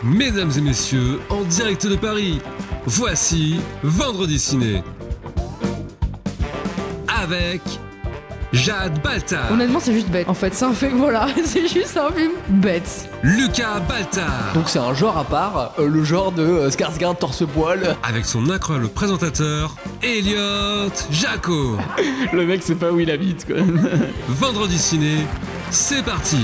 Mesdames et messieurs, en direct de Paris, voici Vendredi Ciné. Avec Jade Baltar. Honnêtement, c'est juste bête. En fait, c'est un film, voilà, c'est juste un film bête. Lucas Baltar. Donc c'est un genre à part, le genre de Skarsgård torse-poil. Avec son incroyable présentateur, Elliot Jaco. Le mec sait pas où il habite, quoi. Vendredi Ciné, c'est parti.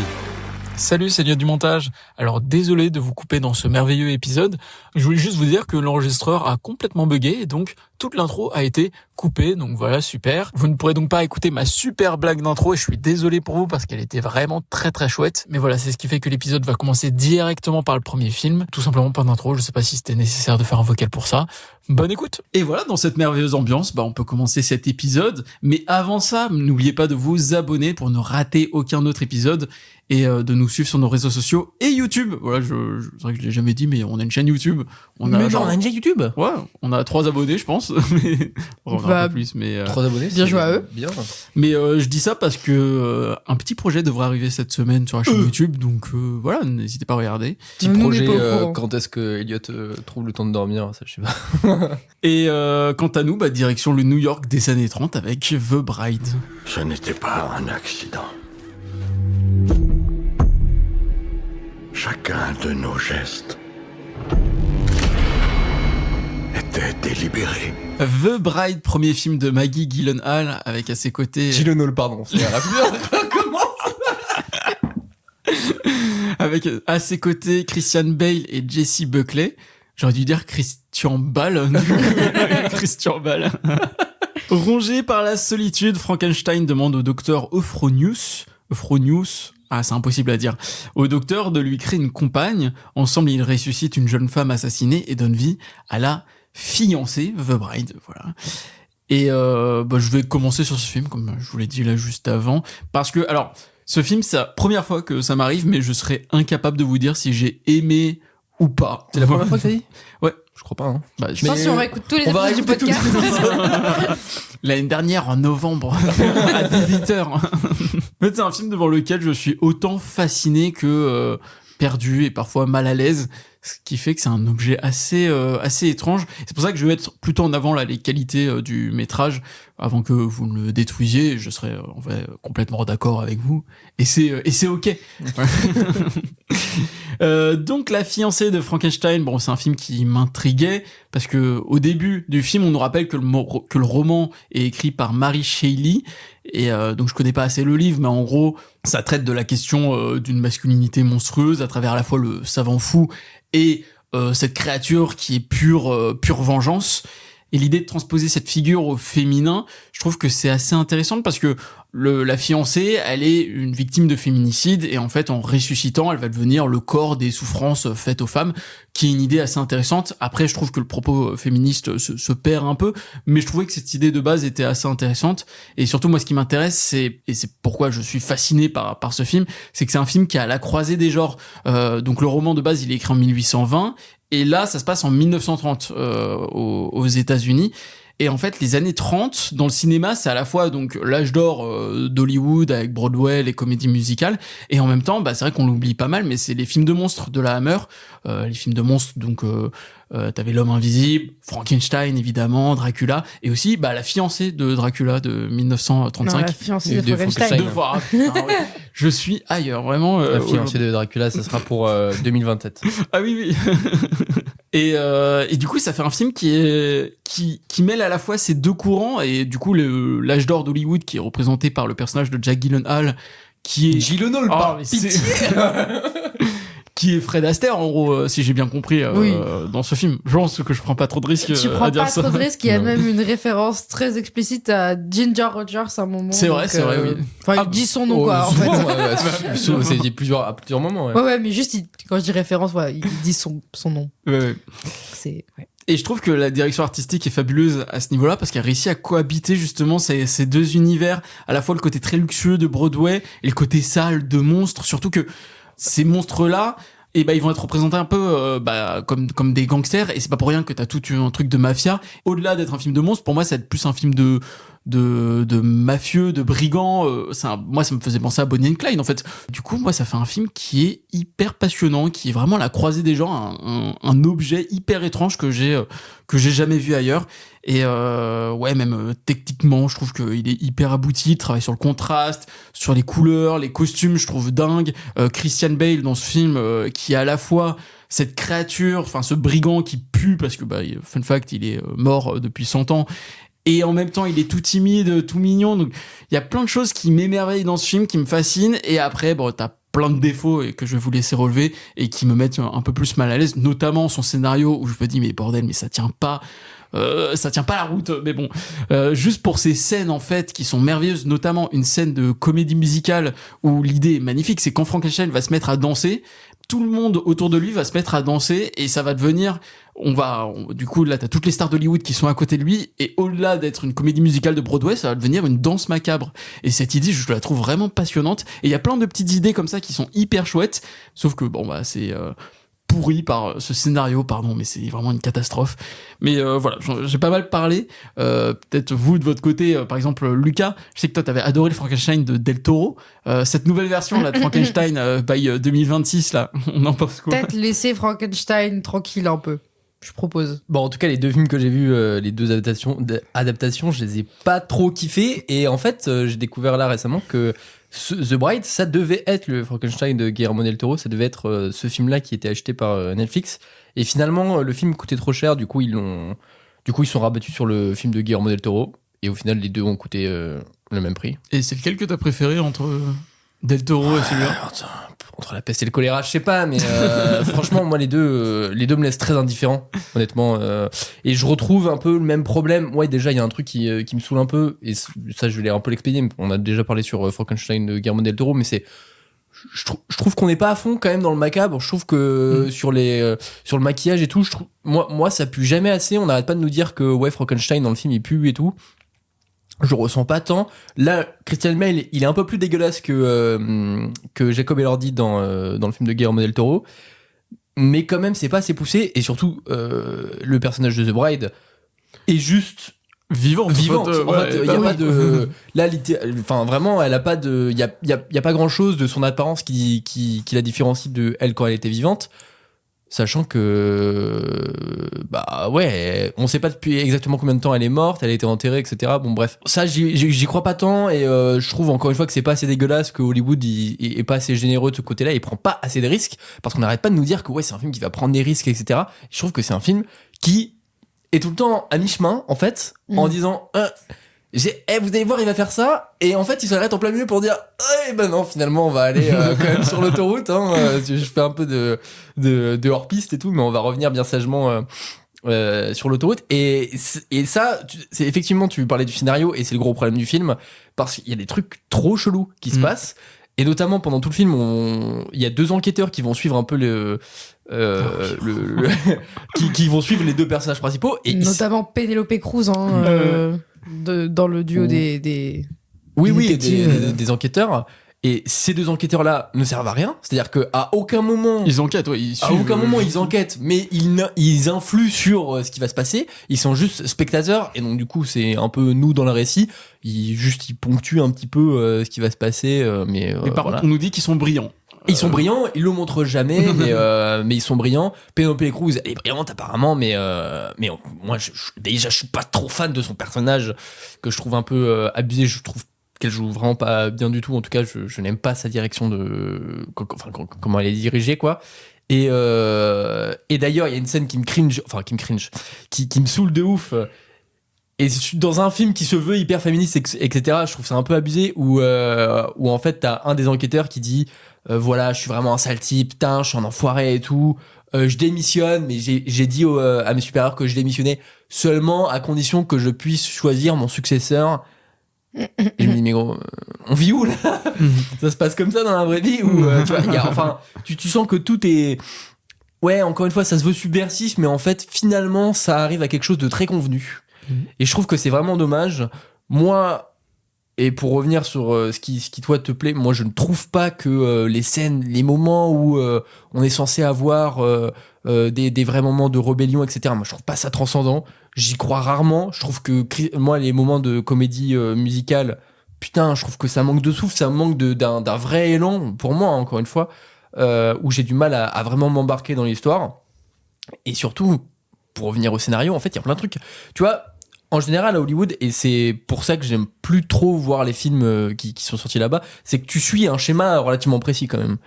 Salut, c'est Elliot du montage. Alors désolé de vous couper dans ce merveilleux épisode. Je voulais juste vous dire que l'enregistreur a complètement bugué et donc toute l'intro a été coupée. Donc voilà, super. Vous ne pourrez donc pas écouter ma super blague d'intro et je suis désolé pour vous parce qu'elle était vraiment très très chouette. Mais voilà, c'est ce qui fait que l'épisode va commencer directement par le premier film. Tout simplement pas d'intro. Je sais pas si c'était nécessaire de faire un vocal pour ça. Bonne écoute. Et voilà, dans cette merveilleuse ambiance, on peut commencer cet épisode. Mais avant ça, n'oubliez pas de vous abonner pour ne rater aucun autre épisode et de nous suivre sur nos réseaux sociaux et YouTube. Voilà, c'est vrai que je l'ai jamais dit, mais on a une chaîne YouTube. On a une chaîne YouTube. Ouais, on a 3 abonnés, je pense. Mais on verra un peu plus, mais 3 abonnés. Bien joué à eux. Bien. Mais je dis ça parce que un petit projet devrait arriver cette semaine sur la chaîne YouTube, donc voilà, n'hésitez pas à regarder. Petit Nous, on projet. est pas au courant. Quand est-ce que Elliot trouve le temps de dormir, ça je sais pas. Et quant à nous, direction le New York des années 30 avec The Bride. Ce n'était pas un accident. Chacun de nos gestes était délibéré. The Bride, premier film de Maggie Gyllenhaal, avec à ses côtés... Gyllenhaal, pardon. C'est Comment avec à ses côtés Christian Bale et Jessie Buckley. J'aurais dû dire Christian Bale. Christian Bale. Rongé par la solitude, Frankenstein demande au docteur Euphronius, c'est impossible à dire, au docteur de lui créer une compagne. Ensemble, ils ressuscitent une jeune femme assassinée et donnent vie à la fiancée, The Bride, voilà. Et je vais commencer sur ce film, comme je vous l'ai dit là juste avant, parce que, alors, ce film, c'est la première fois que ça m'arrive, mais je serais incapable de vous dire si j'ai aimé ou pas. C'est la première fois que ça dit ? Ouais. Je crois pas, hein. Je pense qu'on réécoute tous les épisodes du podcast. L'année dernière, en novembre, à 18h. En fait, c'est un film devant lequel je suis autant fasciné que perdu et parfois mal à l'aise, ce qui fait que c'est un objet assez étrange. C'est pour ça que je vais mettre plutôt en avant là les qualités du métrage avant que vous ne le détruisiez. Je serais en vrai complètement d'accord avec vous et c'est ok. Donc la fiancée de Frankenstein, c'est un film qui m'intriguait parce que au début du film, on nous rappelle que le roman est écrit par Mary Shelley. Et donc je connais pas assez le livre, mais en gros, ça traite de la question d'une masculinité monstrueuse à travers à la fois le savant fou et cette créature qui est pure vengeance. Et l'idée de transposer cette figure au féminin, je trouve que c'est assez intéressant parce que la fiancée, elle est une victime de féminicide et en fait, en ressuscitant, elle va devenir le corps des souffrances faites aux femmes, qui est une idée assez intéressante. Après, je trouve que le propos féministe se perd un peu, mais je trouvais que cette idée de base était assez intéressante. Et surtout, moi, ce qui m'intéresse, et c'est pourquoi je suis fasciné par ce film, c'est que c'est un film qui est à la croisée des genres. Donc le roman de base, il est écrit en 1820, et là, ça se passe en 1930 aux États-Unis. Et en fait, les années 30, dans le cinéma, c'est à la fois donc l'âge d'or d'Hollywood avec Broadway, les comédies musicales, et en même temps, c'est vrai qu'on l'oublie pas mal, mais c'est les films de monstres de la Hammer, les films de monstres, donc t'avais L'Homme Invisible, Frankenstein évidemment, Dracula, et aussi la fiancée de Dracula de 1935. Non, la fiancée de Frankenstein. Deux fois. Je suis ailleurs, vraiment. La fiancée de Dracula, ça sera pour 2027. Ah oui. Et du coup, ça fait un film qui mêle à la fois ces deux courants et du coup l'âge d'or d'Hollywood qui est représenté par le personnage de Jack Gyllenhaal qui est Gyllenhaal, qui est Fred Astaire en gros, si j'ai bien compris Oui. dans ce film. Je pense que je prends pas trop de risques Tu à prends dire pas ça. trop de risques, il y a même une référence très explicite à Ginger Rogers à un moment. C'est vrai, oui. Enfin, il dit son nom, quoi, en fait. C'est dit à plusieurs moments. Ouais. Ouais, mais juste, quand je dis référence, voilà, il dit son nom. Ouais. C'est, ouais. Et je trouve que la direction artistique est fabuleuse à ce niveau-là parce qu'elle réussit à cohabiter justement ces deux univers, à la fois le côté très luxueux de Broadway et le côté sale de monstres, surtout que ces monstres-là, ils vont être représentés un peu comme des gangsters et c'est pas pour rien que t'as tout un truc de mafia. Au-delà d'être un film de monstres, pour moi, c'est plus un film de de mafieux, de brigands. Moi, ça me faisait penser à Bonnie and Clyde, en fait. Du coup, moi, ça fait un film qui est hyper passionnant, qui est vraiment la croisée des genres, un objet hyper étrange que j'ai jamais vu ailleurs. Et ouais, même techniquement, je trouve qu'il est hyper abouti. Il travaille sur le contraste, sur les couleurs, les costumes, je trouve dingue. Christian Bale dans ce film, qui est à la fois cette créature, enfin ce brigand qui pue parce que fun fact, il est mort depuis 100 ans. Et en même temps, il est tout timide, tout mignon. Donc, il y a plein de choses qui m'émerveillent dans ce film, qui me fascinent. Et après, t'as plein de défauts et que je vais vous laisser relever et qui me mettent un peu plus mal à l'aise, notamment son scénario où je me dis mais bordel, mais ça tient pas la route. Mais bon, juste pour ces scènes en fait qui sont merveilleuses, notamment une scène de comédie musicale où l'idée est magnifique, c'est quand Frankenstein va se mettre à danser, tout le monde autour de lui va se mettre à danser et ça va devenir, du coup là t'as toutes les stars d'Hollywood qui sont à côté de lui et au-delà d'être une comédie musicale de Broadway, ça va devenir une danse macabre. Et cette idée, je la trouve vraiment passionnante et il y a plein de petites idées comme ça qui sont hyper chouettes, sauf que c'est pourri par ce scénario, pardon, mais c'est vraiment une catastrophe. Mais voilà, j'ai pas mal parlé. Peut-être vous, de votre côté, par exemple, Lucas, je sais que toi, t'avais adoré le Frankenstein de Del Toro. Cette nouvelle version là, de Frankenstein by 2026, là, on en pense quoi? Peut-être laisser Frankenstein tranquille un peu, je propose. Bon, en tout cas, les deux films que j'ai vus, les deux adaptations, je les ai pas trop kiffés. Et en fait, j'ai découvert là récemment que The Bride, ça devait être le Frankenstein de Guillermo del Toro, ça devait être ce film-là qui était acheté par Netflix. Et finalement, le film coûtait trop cher, du coup, ils sont rabattus sur le film de Guillermo del Toro. Et au final, les deux ont coûté le même prix. Et c'est lequel que t'as préféré entre Del Toro et celui-là? Entre la peste et le choléra, je sais pas, mais franchement, moi, les deux me laissent très indifférent, honnêtement. Et je retrouve un peu le même problème. Ouais, déjà, il y a un truc qui me saoule un peu, et ça, je vais un peu l'expédier. On a déjà parlé sur Frankenstein de Guillermo del Toro, mais je trouve qu'on n'est pas à fond quand même dans le macabre. Je trouve que sur le maquillage et tout, moi, ça pue jamais assez. On n'arrête pas de nous dire que ouais, Frankenstein dans le film il pue et tout. Je ressens pas tant. Là, Christian Bale, il est un peu plus dégueulasse que Jacob Elordi dans le film de Guillermo del Toro. Mais quand même, c'est pas assez poussé. Et surtout, le personnage de The Bride est juste vivante. En fait, il y a pas de... Là, enfin, vraiment, elle a pas de... Il y a pas grand-chose de son apparence qui la différencie de elle quand elle était vivante. Sachant que ouais, on sait pas depuis exactement combien de temps elle est morte, elle a été enterrée, etc. Bon bref, ça j'y crois pas tant et je trouve encore une fois que c'est pas assez dégueulasse, que Hollywood est pas assez généreux de ce côté-là, il prend pas assez de risques, parce qu'on n'arrête pas de nous dire que ouais c'est un film qui va prendre des risques, etc. Je trouve que c'est un film qui est tout le temps à mi-chemin en fait, en disant vous allez voir, il va faire ça, et en fait il s'arrête en plein milieu pour dire non, finalement on va aller quand même sur l'autoroute, je fais un peu de hors-piste et tout, mais on va revenir bien sagement sur l'autoroute. Et ça, c'est effectivement, tu parlais du scénario, et c'est le gros problème du film, parce qu'il y a des trucs trop chelous qui se passent, et notamment pendant tout le film, il y a deux enquêteurs qui vont suivre un peu qui vont suivre les deux personnages principaux, et notamment Penelope Cruz dans le duo des enquêteurs. Et ces deux enquêteurs-là ne servent à rien. C'est-à-dire qu'à aucun moment... Ils enquêtent, ouais. À aucun moment, ils enquêtent, mais ils influent sur ce qui va se passer. Ils sont juste spectateurs. Et donc, du coup, c'est un peu nous dans le récit. Ils ponctuent un petit peu ce qui va se passer. Mais par contre, on nous dit qu'ils sont brillants. Ils sont brillants, ils le montrent jamais, mais ils sont brillants. Penelope Cruz, elle est brillante apparemment, mais moi, déjà, je suis pas trop fan de son personnage, que je trouve un peu abusé. Je trouve qu'elle joue vraiment pas bien du tout. En tout cas, je n'aime pas sa direction comment elle est dirigée, quoi. Et d'ailleurs, il y a une scène qui me saoule de ouf. Et dans un film qui se veut hyper féministe, etc., je trouve ça un peu abusé, où en fait, t'as un des enquêteurs qui dit voilà, je suis vraiment un sale type, putain, je suis un enfoiré et tout, je démissionne, mais j'ai dit à mes supérieurs que je démissionnais seulement à condition que je puisse choisir mon successeur. Et je me dis, mais gros, on vit où là? Ça se passe comme ça dans la vraie vie, où tu sens que tout est... Ouais, encore une fois, ça se veut subversif, mais en fait, finalement, ça arrive à quelque chose de très convenu. Et je trouve que c'est vraiment dommage. Moi, Et pour revenir sur ce qui toi te plaît, moi je ne trouve pas que les scènes, les moments où on est censé avoir des vrais moments de rébellion, etc. Moi je trouve pas ça transcendant. J'y crois rarement. Je trouve que moi les moments de comédie musicale, putain, je trouve que ça manque de souffle, ça manque d'un vrai élan pour moi, encore une fois, où j'ai du mal à vraiment m'embarquer dans l'histoire. Et surtout, pour revenir au scénario, en fait, il y a plein de trucs. Tu vois. En général, à Hollywood, et c'est pour ça que j'aime plus trop voir les films qui sont sortis là-bas, c'est que tu suis un schéma relativement précis quand même.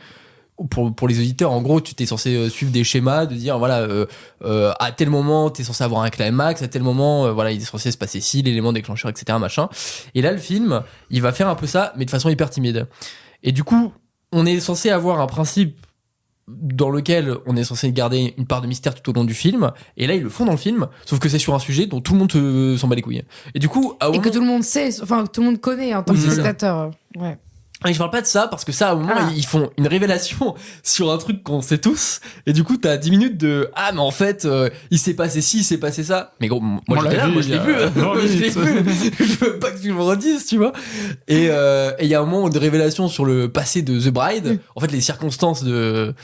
Pour les auditeurs, en gros, tu t'es censé suivre des schémas, de dire, voilà, à tel moment, t'es censé avoir un climax, à tel moment, voilà, il est censé se passer ci, l'élément déclencheur, etc., machin. Et là, le film, il va faire un peu ça, mais de façon hyper timide. Et du coup, on est censé avoir un principe dans lequel on est censé garder une part de mystère tout au long du film, et là ils le font dans le film, sauf que c'est sur un sujet dont tout le monde s'en bat les couilles. Et du coup, Et que tout le monde sait, enfin, que tout le monde connaît en tant que Oui, c'est ça. spectateur. Ouais. Et je parle pas de ça parce que ça, à un moment, ils font une révélation sur un truc qu'on sait tous. Et du coup, t'as 10 minutes de « Ah, mais en fait, il s'est passé ci, il s'est passé ça. » Mais gros, moi, je l'ai vu. Je veux pas que tu me redises, tu vois. Et il y a un moment de révélation sur le passé de The Bride. En fait, les circonstances de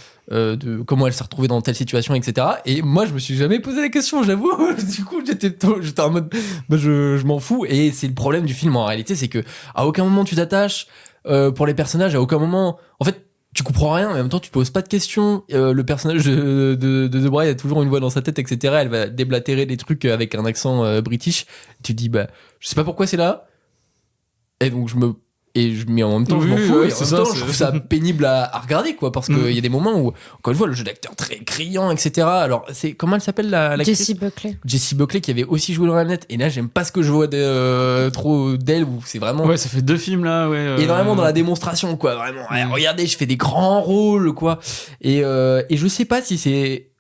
comment elle s'est retrouvée dans telle situation, etc. Et moi, je me suis jamais posé la question, j'avoue. Du coup, j'étais en mode « je m'en fous. » Et c'est le problème du film, en réalité, c'est que à aucun moment tu t'attaches. Pour les personnages, à aucun moment, en fait, tu comprends rien, mais en même temps, tu poses pas de questions. Le personnage de The Bride a toujours une voix dans sa tête, etc. Elle va déblatérer des trucs avec un accent british. Tu te dis, bah, je sais pas pourquoi c'est là. Et donc, mais en même temps, je m'en fous. Et en même temps, je trouve ça pénible à regarder, quoi, parce qu'il y a des moments où, encore une fois, le jeu d'acteur très criant, etc. Alors, comment elle s'appelle, l'actrice? Jessie Buckley, qui avait aussi joué dans Hamlet. Et là, j'aime pas ce que je vois trop d'elle, où c'est vraiment. Ouais, ça fait 2 films là, ouais. Et vraiment dans la démonstration, quoi, vraiment. Ouais, regardez, je fais des grands rôles, quoi. Et je sais pas si c'est.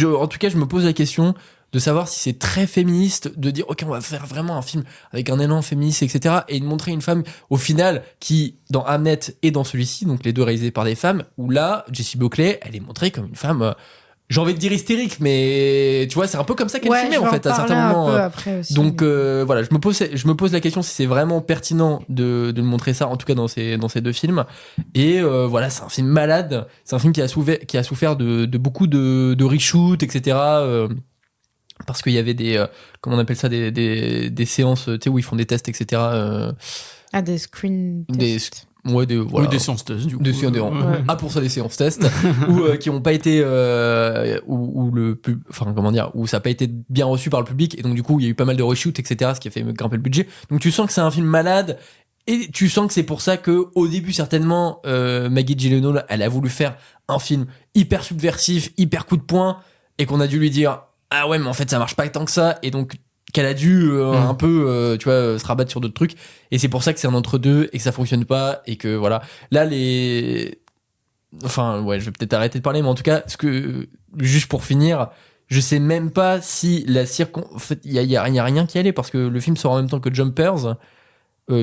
En tout cas, je me pose la question de savoir si c'est très féministe de dire ok, on va faire vraiment un film avec un élan féministe, etc., et de montrer une femme au final qui dans Hamlet et dans celui-ci, donc les deux réalisés par des femmes, où là Jessie Buckley elle est montrée comme une femme j'ai envie de dire hystérique, mais tu vois c'est un peu comme ça qu'elle filmait en fait à certains moments. Donc voilà, je me pose la question si c'est vraiment pertinent de montrer ça, en tout cas dans ces 2 films. Et voilà, c'est un film malade, c'est un film qui a souffert de beaucoup de reshoots, etc., parce qu'il y avait des comment on appelle ça, des séances, tu sais, où ils font des tests, etc. Des screen tests. Voilà. Oui, des séances tests, du coup. Pour ça, des séances tests, qui ont pas été, où ça a pas été bien reçu par le public, et donc du coup, il y a eu pas mal de reshoots, etc., ce qui a fait grimper le budget. Donc tu sens que c'est un film malade, et tu sens que c'est pour ça que, au début, certainement, Maggie Gyllenhaal, elle a voulu faire un film hyper subversif, hyper coup de poing, et qu'on a dû lui dire, ah ouais, mais en fait, ça marche pas tant que ça, et donc, qu'elle a dû un peu tu vois se rabattre sur d'autres trucs, et c'est pour ça que c'est un entre-deux et que ça fonctionne pas, et que voilà là je vais peut-être arrêter de parler, mais en tout cas juste pour finir, je sais même pas si en fait il y a rien qui allait, parce que le film sort en même temps que Jumpers,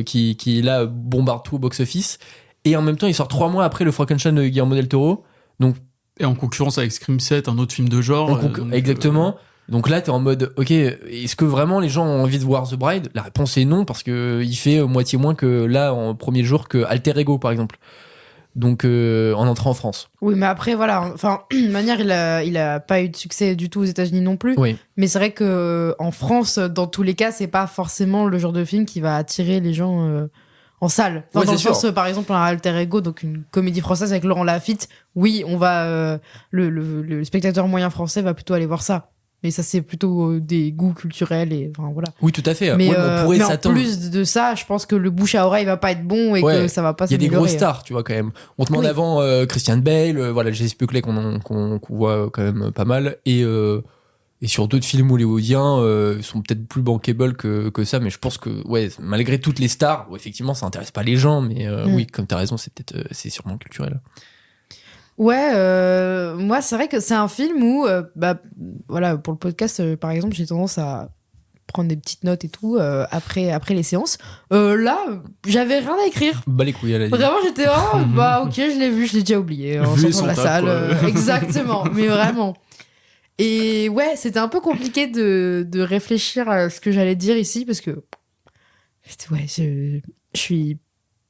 qui là bombarde tout au box-office, et en même temps il sort 3 mois après le Frankenstein de Guillermo del Toro, donc et en concurrence avec Scream 7, un autre film de genre. Exactement. Donc là, t'es en mode, ok, est-ce que vraiment les gens ont envie de voir The Bride ? La réponse est non, parce que il fait moitié moins que là, en premier jour, que Alter Ego, par exemple. Donc, en entrant en France. Oui, mais après, voilà, enfin, de manière, il a pas eu de succès du tout aux États-Unis non plus. Oui. Mais c'est vrai que en France, dans tous les cas, c'est pas forcément le genre de film qui va attirer les gens en salle. Enfin, dans le sens, par exemple, un Alter Ego, donc une comédie française avec Laurent Lafitte, oui, on va, le spectateur moyen français va plutôt aller voir ça. Mais ça, c'est plutôt des goûts culturels, et enfin voilà. Oui, tout à fait. Mais, on pourrait mais en s'attendre. plus de ça, je pense que le bouche à oreille va pas être bon, et que ça va pas s'améliorer. Il y a des grosses stars, tu vois, quand même. On te met en avant Christian Bale, voilà, Jessie Buckley qu'on voit quand même pas mal, et sur d'autres films hollywoodiens, ils sont peut-être plus bankable que ça, mais je pense que malgré toutes les stars, effectivement, ça intéresse pas les gens, mais oui, comme t'as raison, c'est sûrement culturel. Ouais, moi c'est vrai que c'est un film où, voilà, pour le podcast, par exemple, j'ai tendance à prendre des petites notes et tout après les séances. Là, j'avais rien à écrire. Bah les couilles, elle a dit. Vraiment, j'étais ok, je l'ai vu, je l'ai déjà oublié en sortant de la salle. Exactement, mais vraiment. Et ouais, c'était un peu compliqué de réfléchir à ce que j'allais dire ici, parce que Ouais,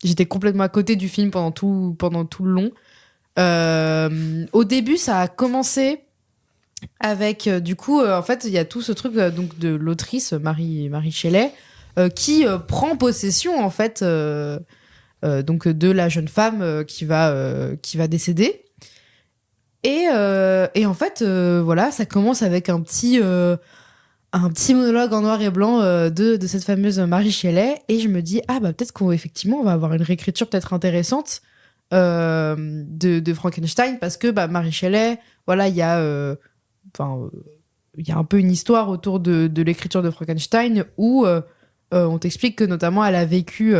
j'étais complètement à côté du film pendant tout le long. Au début, ça a commencé avec, du coup, en fait, il y a tout ce truc donc de l'autrice Marie Shelley qui prend possession, en fait, donc de la jeune femme qui va décéder. Et en fait, voilà, ça commence avec un petit monologue en noir et blanc de cette fameuse Marie Shelley, et je me dis peut-être qu'effectivement on va avoir une réécriture peut-être intéressante de Frankenstein, parce que Marie Shelley, voilà, il y a un peu une histoire autour de l'écriture de Frankenstein où on t'explique que notamment elle a vécu,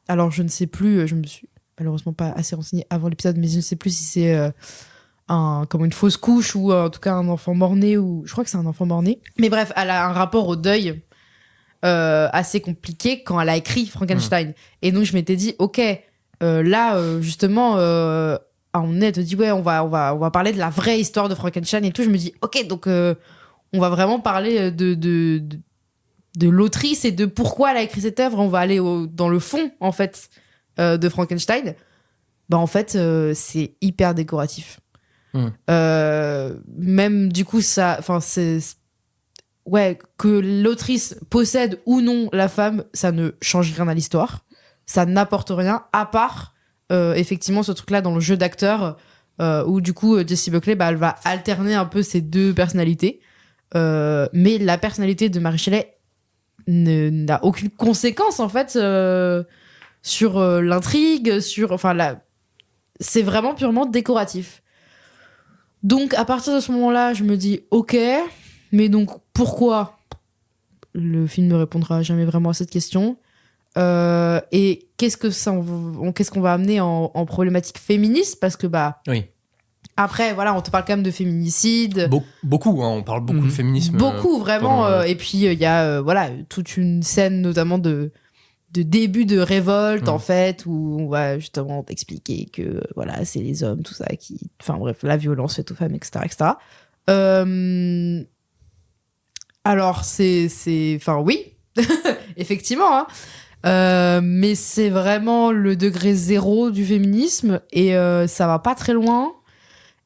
alors je ne sais plus, je me suis malheureusement pas assez renseignée avant l'épisode, mais je ne sais plus si c'est comme une fausse couche ou en tout cas un enfant mort-né, ou je crois que c'est un enfant mort-né. Mais bref, elle a un rapport au deuil assez compliqué quand elle a écrit Frankenstein. Et donc je m'étais dit, ok, là justement, on te dit ouais, on va parler de la vraie histoire de Frankenstein et tout. Je me dis, ok, donc on va vraiment parler de l'autrice et de pourquoi elle a écrit cette œuvre. On va aller dans le fond en fait de Frankenstein. En fait, c'est hyper décoratif. Même du coup ça, que l'autrice possède ou non la femme, ça ne change rien à l'histoire, ça n'apporte rien à part effectivement ce truc là dans le jeu d'acteur où du coup Jessie Buckley elle va alterner un peu ces deux personnalités, mais la personnalité de Marie Shelley n'a aucune conséquence en fait sur l'intrigue, c'est vraiment purement décoratif. Donc, à partir de ce moment-là, je me dis, ok, mais donc, pourquoi ? Le film ne répondra jamais vraiment à cette question. Et qu'est-ce qu'on va amener en problématique féministe ? Parce que, oui. Après, voilà, on te parle quand même de féminicide. Beaucoup, hein, on parle beaucoup de féminisme. Beaucoup, vraiment. Et puis, il y a, toute une scène, notamment de début de révolte, en fait, où on va justement t'expliquer que, voilà, c'est les hommes, tout ça, qui... Enfin, bref, la violence faite aux femmes, etc., etc. Alors, Enfin, oui, effectivement, hein. Mais c'est vraiment le degré zéro du féminisme, et ça va pas très loin.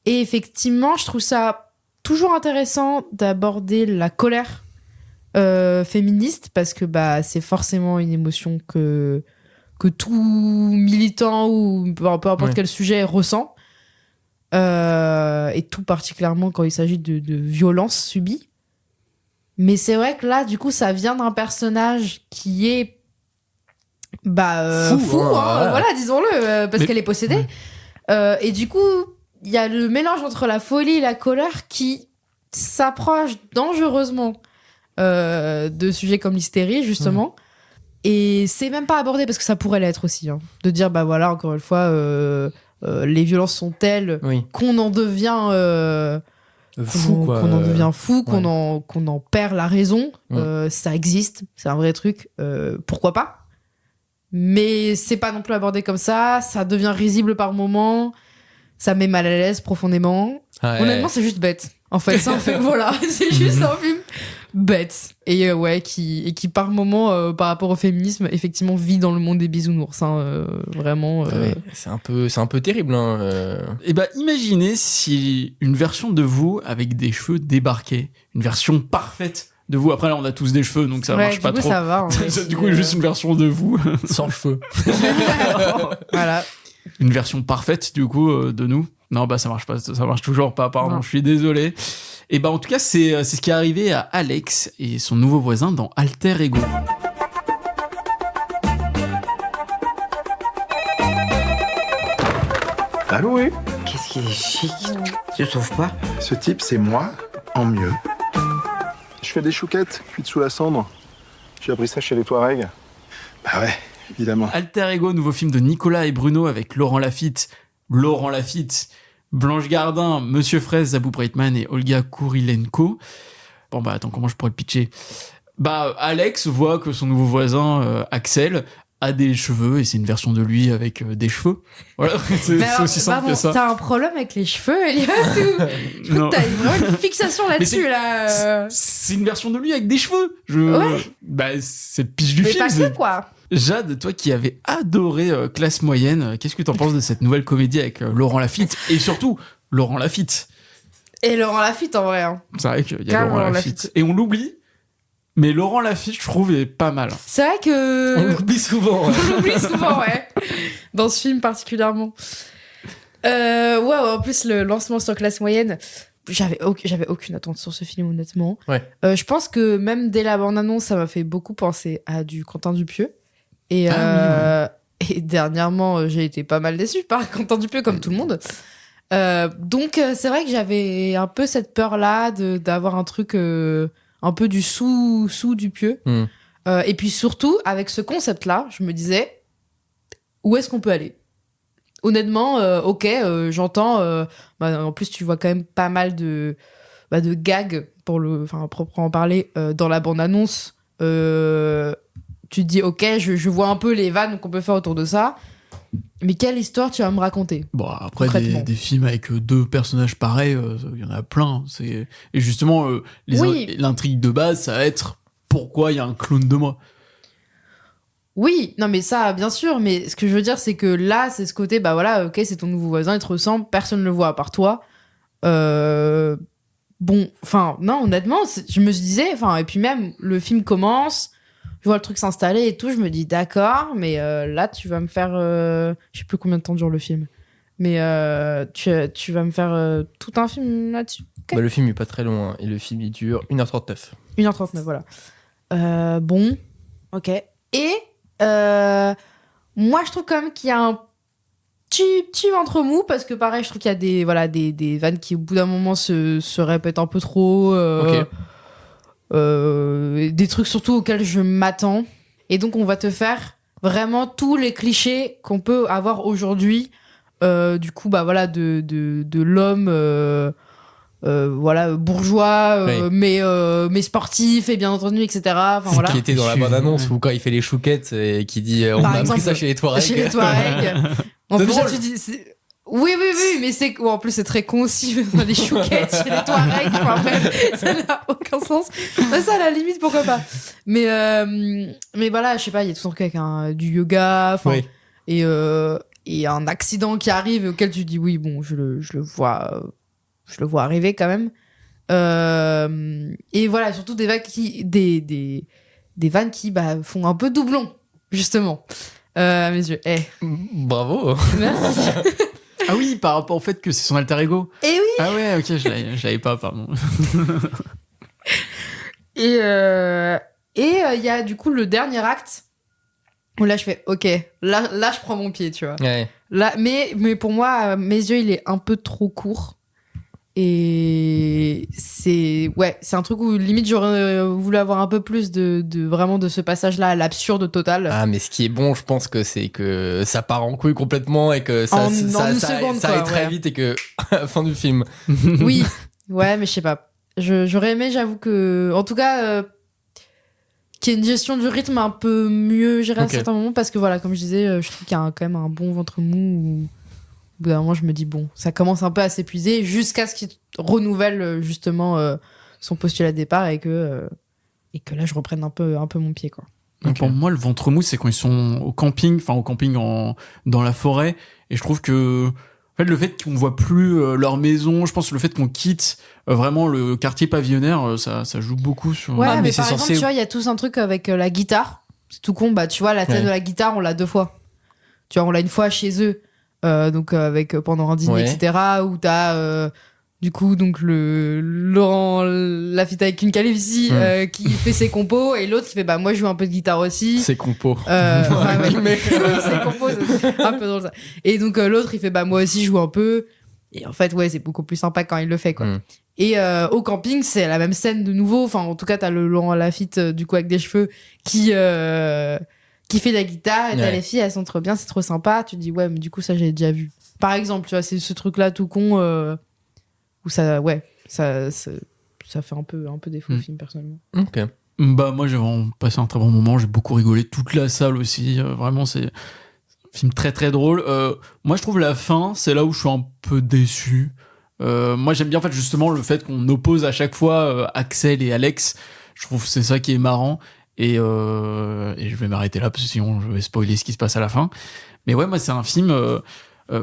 Et effectivement, je trouve ça toujours intéressant d'aborder la colère féministe, parce que c'est forcément une émotion que tout militant ou peu importe quel sujet ressent, et tout particulièrement quand il s'agit de violences subies. Mais c'est vrai que là, du coup, ça vient d'un personnage qui est fou, hein, voilà, disons-le, parce qu'elle est possédée. Et du coup, il y a le mélange entre la folie et la colère qui s'approche dangereusement de sujets comme l'hystérie, justement. Et c'est même pas abordé, parce que ça pourrait l'être aussi, hein, de dire voilà, encore une fois, les violences sont telles qu'on en devient fou, qu'on en devient fou, qu'on en perd la raison. Ça existe, c'est un vrai truc, pourquoi pas, mais c'est pas non plus abordé comme ça devient risible par moments, ça met mal à l'aise profondément. Honnêtement, c'est juste bête. En fait, c'est un film, voilà, c'est juste un film bête. Et qui par moment, par rapport au féminisme, effectivement, vit dans le monde des bisounours. Hein, vraiment. C'est un peu terrible. Hein, Et imaginez si une version de vous avec des cheveux débarquait, une version parfaite de vous. Après, là, on a tous des cheveux, donc ça marche pas trop. Ça va. Du coup, juste une version de vous sans cheveux. Voilà. Une version parfaite, du coup, de nous. Non, ça marche pas, ça marche toujours pas, pardon, non. Je suis désolé. Et en tout cas, c'est ce qui est arrivé à Alex et son nouveau voisin dans Alter Ego. Allô, oui. Qu'est-ce qu'il est chic. Tu le trouves pas? Ce type, c'est moi, en mieux. Je fais des chouquettes cuites sous la cendre. J'ai appris ça chez les Touaregs. Bah ouais, évidemment. Alter Ego, nouveau film de Nicolas et Bruno avec Laurent Lafitte, Blanche Gardin, Monsieur Fraisse, Zabou Breitman et Olga Kurilenko. Attends, comment je pourrais le pitcher ? Alex voit que son nouveau voisin, Axel, a des cheveux et c'est une version de lui avec des cheveux. Voilà, c'est aussi simple que ça. T'as un problème avec les cheveux, Elias ou... Je crois que t'as vraiment une fixation là-dessus, là. C'est une version de lui avec des cheveux. Ouais. Bah, c'est le pitch du Mais film. pas que, quoi. Jade, toi qui avais adoré Classe Moyenne, qu'est-ce que t'en penses de cette nouvelle comédie avec Laurent Lafitte et surtout Laurent Lafitte? Et Laurent Lafitte, en vrai. Hein. C'est vrai qu'il y a Carrément Laurent Lafitte. Et on l'oublie, mais Laurent Lafitte, je trouve, est pas mal. C'est vrai que... On l'oublie souvent. Ouais. On l'oublie souvent, ouais. Dans ce film particulièrement. Ouais, en plus, le lancement sur Classe Moyenne, j'avais aucune attente sur ce film, honnêtement. Ouais. Je pense que même dès la bande-annonce, ça m'a fait beaucoup penser à du Quentin Dupieux. Et, et dernièrement, j'ai été pas mal déçue par Quentin Dupieux, comme tout le monde. Donc, c'est vrai que j'avais un peu cette peur-là d'avoir un truc un peu du sous Dupieux. Et puis surtout, avec ce concept-là, je me disais, où est-ce qu'on peut aller ? Honnêtement, ok, j'entends. En plus, tu vois quand même pas mal de gags, pour proprement parler, dans la bande-annonce. Tu te dis, ok, je vois un peu les vannes qu'on peut faire autour de ça. Mais quelle histoire tu vas me raconter ? Bon, après, des films avec deux personnages pareils, il y en a plein. Et justement, l'intrigue de base, ça va être pourquoi il y a un clone de moi. Oui, non mais ça, bien sûr. Mais ce que je veux dire, c'est que là, c'est ce côté, bah voilà, ok, c'est ton nouveau voisin, il te ressemble, personne ne le voit à part toi. Bon, enfin, non, honnêtement, je me disais, et puis même, le film commence... Je vois le truc s'installer et tout, je me dis d'accord, mais là tu vas me faire, je sais plus combien de temps dure le film, mais tu vas me faire tout un film là-dessus. Okay. Bah, le film est pas très long, hein, et le film il dure 1h39. 1h39, voilà. Bon, ok. Et moi je trouve quand même qu'il y a un petit ventre mou, parce que pareil, je trouve qu'il y a des vannes qui au bout d'un moment se répètent un peu trop. Ok. Des trucs surtout auxquels je m'attends, et donc on va te faire vraiment tous les clichés qu'on peut avoir aujourd'hui, du coup bah voilà de l'homme voilà bourgeois, oui. mais sportif et bien entendu, etc. Enfin voilà, qui était dans la bande annonce ou quand il fait les chouquettes et qui dit on Par a exemple, appris ça chez les Touaregs. chez les Touaregs. En C'est plus, drôle. tu dis, oui, mais c'est en plus c'est très concis, les chouquettes chez les Touaregs. Enfin bref, ça n'a aucun sens. Mais ça, à la limite, pourquoi pas. Mais voilà, je sais pas, il y a tout un truc avec du yoga, Oui. et un accident qui arrive auquel tu dis oui, bon, je le vois arriver quand même. Et voilà, surtout des vannes des vannes qui font un peu doublon, justement. À mes yeux. Bravo. Merci. Ah oui, par rapport au fait que c'est son alter ego. Et oui. Ah ouais, ok, je l'avais pas, pardon. Et il y a du coup le dernier acte où là je fais ok, là je prends mon pied, tu vois. Ouais. Là, mais pour moi, à mes yeux, il est un peu trop court. Et c'est un truc où limite j'aurais voulu avoir un peu plus de vraiment de ce passage-là à l'absurde total. Ah, mais ce qui est bon, je pense que c'est que ça part en couille complètement et que ça En une seconde, ça quoi, aille très ouais. vite et que fin du film. Oui, ouais, mais je sais pas. J'aurais aimé, j'avoue que, en tout cas, qu'il y ait une gestion du rythme un peu mieux gérée à certains moments, parce que voilà, comme je disais, je trouve qu'il y a quand même un bon ventre mou. Où, au bout d'un moment, je me dis bon, ça commence un peu à s'épuiser jusqu'à ce qu'il renouvelle justement son postulat de départ et que là, je reprenne un peu mon pied, quoi. Okay. Pour moi, le ventre mou, c'est quand ils sont au camping dans la forêt, et je trouve que en fait, le fait qu'on voit plus leur maison, je pense que le fait qu'on quitte vraiment le quartier pavillonnaire, ça joue beaucoup sur. Ouais, mais c'est par exemple, tu vois, il y a tous un truc avec la guitare. C'est tout con, tu vois, la scène de la guitare, on l'a 2 fois. Tu vois, on l'a une fois chez eux, donc avec pendant un dîner, etc. Où t'as du coup donc le Laurent Lafitte avec une calvitie qui fait ses compos, et l'autre qui fait moi je joue un peu de guitare aussi. C'est compo. C'est compos, c'est un peu drôle ça. Et donc l'autre il fait moi aussi je joue un peu. Et en fait c'est beaucoup plus sympa quand il le fait, quoi. Et au camping c'est la même scène de nouveau. Enfin en tout cas t'as le Laurent Lafitte du coup avec des cheveux qui fait la guitare, et t'as les filles, elles sont trop bien, c'est trop sympa. Tu te dis mais du coup ça j'ai déjà vu. Par exemple, tu vois, c'est ce truc là tout con où ça fait un peu défaut au film, personnellement. Ok. Bah moi j'ai vraiment passé un très bon moment, j'ai beaucoup rigolé, toute la salle aussi, vraiment c'est un film très très drôle. Moi je trouve la fin, c'est là où je suis un peu déçu. Moi j'aime bien en fait justement le fait qu'on oppose à chaque fois Axel et Alex, je trouve que c'est ça qui est marrant et je vais m'arrêter là parce que sinon je vais spoiler ce qui se passe à la fin. Mais ouais, moi c'est un film...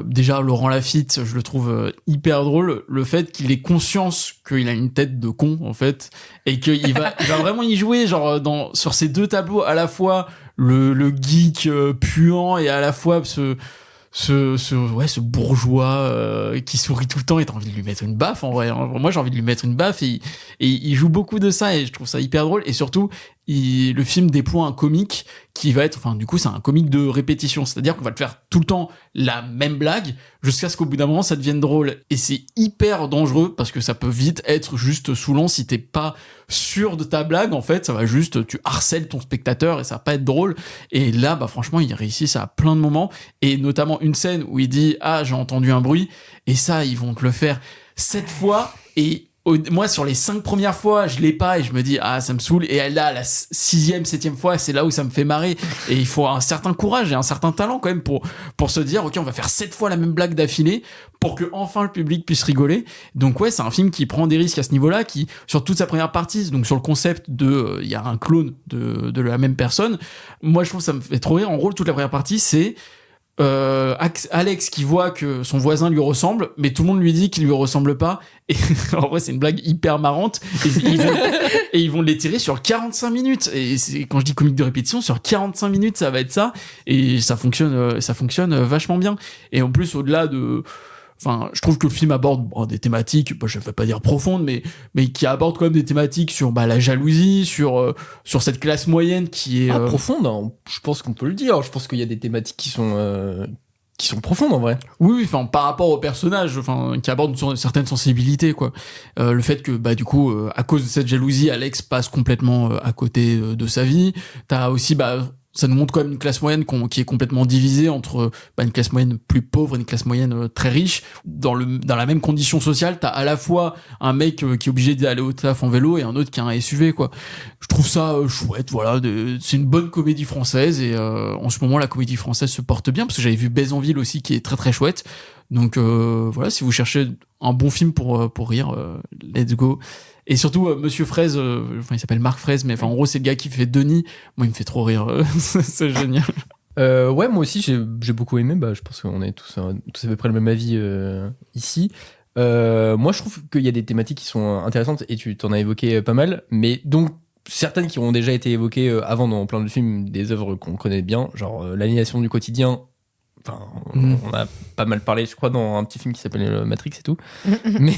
déjà Laurent Lafitte, je le trouve hyper drôle, le fait qu'il ait conscience qu'il a une tête de con en fait et qu'il va vraiment y jouer genre sur ces deux tableaux, à la fois le geek puant et à la fois ce bourgeois qui sourit tout le temps et t'as envie de lui mettre une baffe en vrai, hein. Moi j'ai envie de lui mettre une baffe et il joue beaucoup de ça et je trouve ça hyper drôle et surtout le film déploie un comique qui va être, enfin du coup c'est un comique de répétition, c'est-à-dire qu'on va te faire tout le temps la même blague jusqu'à ce qu'au bout d'un moment ça devienne drôle et c'est hyper dangereux parce que ça peut vite être juste saoulant si t'es pas sûr de ta blague, en fait ça va juste, tu harcèles ton spectateur et ça va pas être drôle et là bah franchement ils réussissent à plein de moments et notamment une scène où il dit ah j'ai entendu un bruit et ça ils vont te le faire 7 fois et moi, sur les 5 premières fois, je l'ai pas et je me dis, ah, ça me saoule. Et là, la 6e, 7e fois, c'est là où ça me fait marrer. Et il faut un certain courage et un certain talent quand même pour se dire, ok, on va faire 7 fois la même blague d'affilée pour que enfin le public puisse rigoler. Donc ouais, c'est un film qui prend des risques à ce niveau-là, qui, sur toute sa première partie, donc sur le concept de, il y a un clone de la même personne. Moi, je trouve que ça me fait trop rire. En gros, toute la première partie, c'est, Alex qui voit que son voisin lui ressemble, mais tout le monde lui dit qu'il lui ressemble pas. Et en vrai, c'est une blague hyper marrante. Et ils vont l'étirer sur 45 minutes. Et quand je dis comique de répétition, sur 45 minutes, ça va être ça. Et ça fonctionne vachement bien. Et en plus, au-delà de... Enfin, je trouve que le film aborde des thématiques, je vais pas dire profondes, mais qui aborde quand même des thématiques sur la jalousie, sur cette classe moyenne qui est profonde. Hein. Je pense qu'on peut le dire. Je pense qu'il y a des thématiques qui sont profondes en vrai. Oui, enfin par rapport au personnage, enfin qui aborde une certaine sensibilité quoi. Le fait que du coup à cause de cette jalousie, Alex passe complètement à côté de sa vie. T'as aussi ça nous montre quand même une classe moyenne qui est complètement divisée entre une classe moyenne plus pauvre et une classe moyenne très riche. Dans la même condition sociale, t'as à la fois un mec qui est obligé d'aller au taf en vélo et un autre qui a un SUV, quoi. Je trouve ça chouette, voilà. C'est une bonne comédie française et en ce moment, la comédie française se porte bien parce que j'avais vu Baise en ville aussi qui est très très chouette. Donc voilà, si vous cherchez un bon film pour rire, let's go. Et surtout, Monsieur Fraise, il s'appelle Marc Fraise, mais en gros, c'est le gars qui fait Denis. Moi, il me fait trop rire. C'est génial. Ouais, moi aussi, j'ai beaucoup aimé. Je pense qu'on est tous à peu près le même avis ici. Moi, je trouve qu'il y a des thématiques qui sont intéressantes et tu t'en as évoqué pas mal, mais donc certaines qui ont déjà été évoquées avant dans plein de films, des œuvres qu'on connaît bien, genre l'aliénation du quotidien. Enfin, on a pas mal parlé, je crois, dans un petit film qui s'appelle Matrix et tout. Mais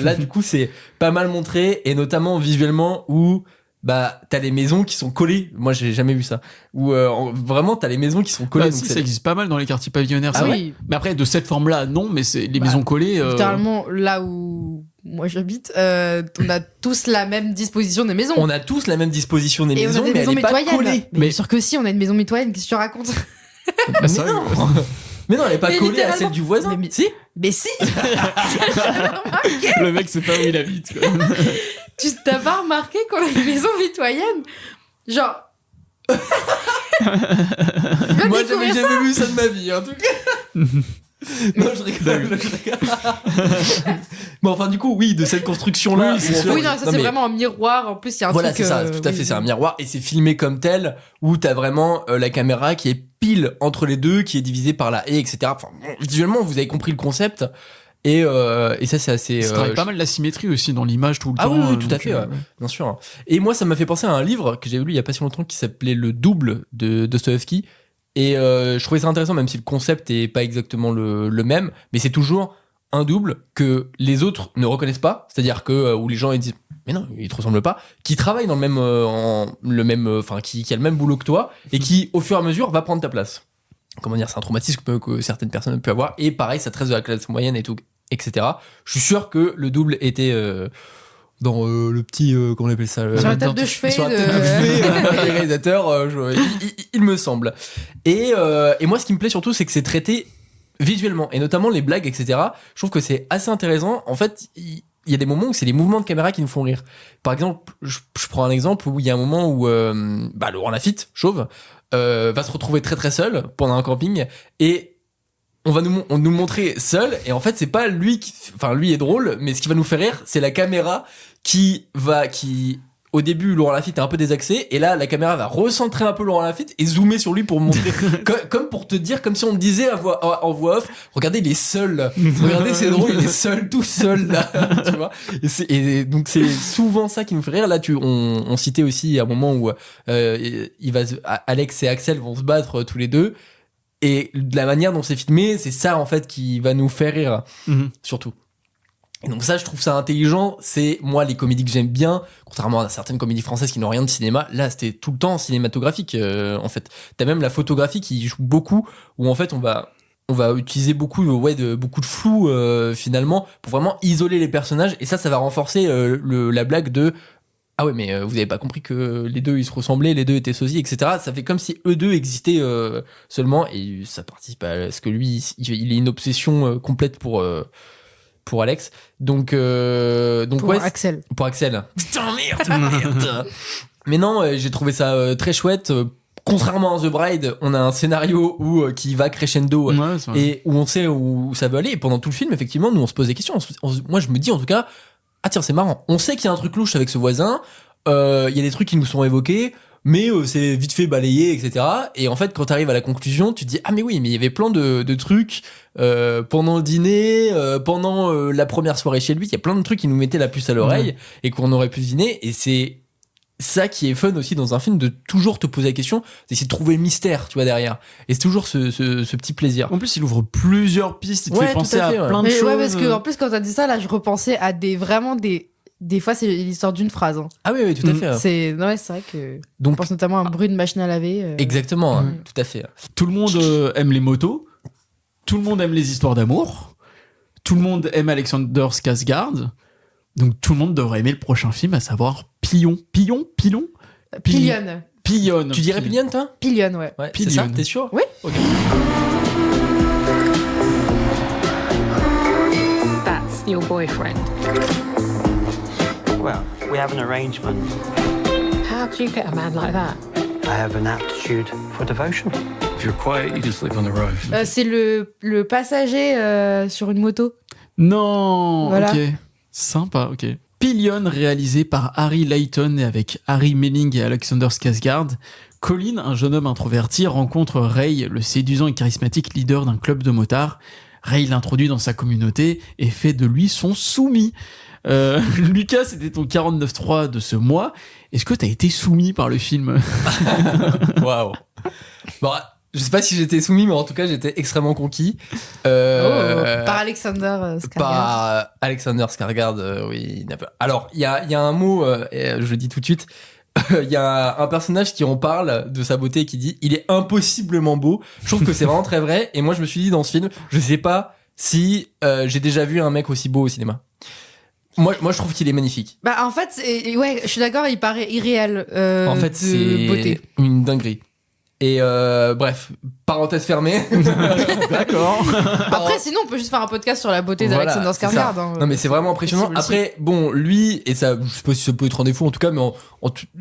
là, du coup, c'est pas mal montré, et notamment visuellement, où t'as les maisons qui sont collées. Moi, j'ai jamais vu ça. Où vraiment, t'as les maisons qui sont collées. Donc ça existe pas mal dans les quartiers pavillonnaires. Ah ça. oui. Mais après, de cette forme-là, non, mais c'est les maisons collées. Littéralement, là où moi j'habite, on a tous la même disposition des maisons. On a tous la même disposition des et maisons, on a des mais maisons elle est pas mitoyennes. collée. Mais bien sûr que si, on a une maison mitoyenne, qu'est-ce que tu racontes? Mais non. Mais non, elle est pas Mais collée à celle du voisin. Mais si. Mais si. Le mec sait pas où il habite, quoi. Tu t'as pas remarqué qu'on a une maison mitoyenne? Genre. Moi, j'avais jamais vu ça de ma vie, en tout cas. Non, je rigole. Bon, enfin, du coup, oui, de cette construction-là. Oui, c'est sûr. Oui, non, ça c'est vraiment un miroir. En plus, il y a un voilà, truc. c'est ça, tout à fait, c'est un miroir et c'est filmé comme tel où t'as vraiment la caméra qui est pile entre les deux, qui est divisée par la haie, etc. Enfin, visuellement, vous avez compris le concept. Et ça, c'est assez. Ça travaille pas mal la symétrie aussi dans l'image tout le temps. Ah oui, tout à fait, ouais. Bien sûr. Et moi, ça m'a fait penser à un livre que j'ai lu il y a pas si longtemps qui s'appelait Le Double de Dostoïevski. Et je trouvais ça intéressant, même si le concept est pas exactement le même, mais c'est toujours un double que les autres ne reconnaissent pas, c'est-à-dire que où les gens ils disent mais non, il te ressemble pas, qui travaille dans le même, qui a le même boulot que toi et qui au fur et à mesure va prendre ta place. Comment dire, c'est un traumatisme que certaines personnes ont pu avoir et pareil, ça traite de la classe moyenne et tout, etc. Je suis sûr que le double était dans le petit comment on appelle ça, sur la table de chevet sur la table de chevet des réalisateurs, il me semble. Et moi, ce qui me plaît surtout, c'est que c'est traité visuellement et notamment les blagues, etc. Je trouve que c'est assez intéressant. En fait, il y a des moments où c'est les mouvements de caméra qui nous font rire. Par exemple, je prends un exemple où il y a un moment où Laurent Lafitte, chauve, va se retrouver très très seul pendant un camping et on va nous montrer seul et en fait c'est pas lui lui est drôle, mais ce qui va nous faire rire c'est la caméra qui au début, Laurent Lafitte est un peu désaxé, et là, la caméra va recentrer un peu Laurent Lafitte et zoomer sur lui pour montrer, comme pour te dire, comme si on te disait en voix off, regardez, il est seul. Regardez, c'est drôle, il est seul, tout seul, là. Tu vois? Et donc, c'est souvent ça qui me fait rire. Là, on citait aussi un moment où, Alex et Axel vont se battre tous les deux. Et de la manière dont c'est filmé, c'est ça, en fait, qui va nous faire rire. Surtout. Et donc ça, je trouve ça intelligent. C'est, moi, les comédies que j'aime bien, contrairement à certaines comédies françaises qui n'ont rien de cinéma, là, c'était tout le temps cinématographique, en fait. T'as même la photographie qui joue beaucoup, où en fait, on va utiliser beaucoup de flou, finalement, pour vraiment isoler les personnages. Et ça va renforcer la blague de ah ouais, mais vous avez pas compris que les deux ils se ressemblaient, les deux étaient sosies, etc. Ça fait comme si eux deux existaient seulement, et ça participe à ce que lui, il ait une obsession complète pour Alex. Donc pour ouais, Axel. Pour Axel. Putain, merde. Mais non, j'ai trouvé ça très chouette. Contrairement à The Bride, on a un scénario qui va crescendo, et où on sait où ça veut aller. Et pendant tout le film, effectivement, nous on se pose des questions. Moi, je me dis en tout cas, ah tiens, c'est marrant. On sait qu'il y a un truc louche avec ce voisin. Il y a des trucs qui nous sont évoqués, mais c'est vite fait balayé, etc. Et en fait, quand t'arrives à la conclusion, tu te dis ah mais oui, mais il y avait plein de trucs pendant le dîner, pendant la première soirée chez lui. Il y a plein de trucs qui nous mettaient la puce à l'oreille et qu'on aurait pu deviner. Et c'est ça qui est fun aussi dans un film, de toujours te poser la question, d'essayer de trouver le mystère, tu vois, derrière. Et c'est toujours ce petit plaisir. En plus, il ouvre plusieurs pistes, il te fait penser à plein de choses. Ouais, parce que en plus, quand t'as dit ça, là, je repensais à des fois, c'est l'histoire d'une phrase. Hein. Ah oui, tout à fait. C'est vrai que. Donc, je pense notamment à un bruit de machine à laver. Exactement, tout à fait. Tout le monde aime les motos. Tout le monde aime les histoires d'amour. Tout le monde aime Alexander Skarsgård. Donc tout le monde devrait aimer le prochain film, à savoir Pilon. Pillion. Tu dirais Pillion, toi? Pillion, ouais. C'est ça, t'es sûr? Oui. Ok. That's your boyfriend. Well, we have an arrangement. How do you get a man like that? I have an aptitude for devotion. If you're quiet, you can sleep on the road. C'est le passager sur une moto. Non. Voilà. Ok. Sympa, ok. Pillion, réalisé par Harry Layton et avec Harry Melling et Alexander Skarsgård. Colin, un jeune homme introverti, rencontre Ray, le séduisant et charismatique leader d'un club de motards. Ray l'introduit dans sa communauté et fait de lui son soumis. Lucas, c'était ton 49.3 de ce mois. Est-ce que t'as été soumis par le film? Waouh. Bon, je sais pas si j'étais soumis, mais en tout cas, j'étais extrêmement conquis. Par Alexander Skarsgård. Par Alexander Skarsgård, oui. Alors, il y a un mot, je le dis tout de suite. Il y a un personnage qui en parle de sa beauté et qui dit « Il est impossiblement beau ». Je trouve que c'est vraiment très vrai. Et moi, je me suis dit dans ce film, je sais pas si j'ai déjà vu un mec aussi beau au cinéma. Moi, je trouve qu'il est magnifique. Bah, en fait, ouais, je suis d'accord, il paraît irréel en fait, c'est beauté. Une dinguerie. Et parenthèse fermée. D'accord. Après, sinon, on peut juste faire un podcast sur la beauté d'Alexander Skarsgård. Hein. Non, mais c'est vraiment impressionnant. Après, bon, lui, et ça, je sais pas si ça peut être un défaut en tout cas, mais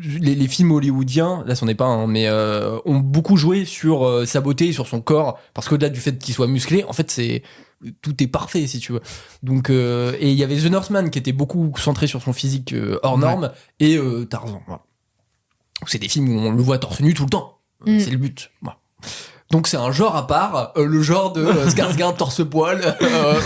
les films hollywoodiens, là, c'en est pas un, mais ont beaucoup joué sur sa beauté, sur son corps, parce qu'au-delà du fait qu'il soit musclé, en fait, tout est parfait, si tu veux. Donc, et il y avait The Northman qui était beaucoup centré sur son physique hors norme, et Tarzan. Voilà. C'est des films où on le voit torse nu tout le temps. C'est le but. Voilà. Donc c'est un genre à part, le genre de Skarsgård torse-poil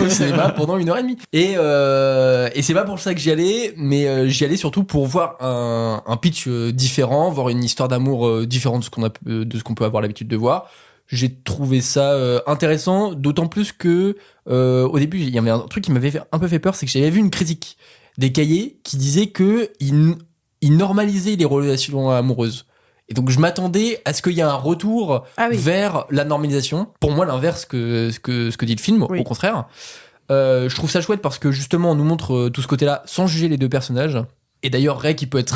au cinéma pendant 1h30. Et c'est pas pour ça que j'y allais, mais j'y allais surtout pour voir un pitch différent, voir une histoire d'amour différente de ce qu'on peut avoir l'habitude de voir. J'ai trouvé ça intéressant, d'autant plus que au début il y avait un truc qui m'avait un peu fait peur, c'est que j'avais vu une critique des cahiers qui disait que il normalisait les relations amoureuses. Et donc je m'attendais à ce qu'il y ait un retour vers la normalisation. Pour moi, l'inverse que ce que dit le film, au contraire. Je trouve ça chouette parce que justement on nous montre tout ce côté-là sans juger les deux personnages. Et d'ailleurs Ray qui peut être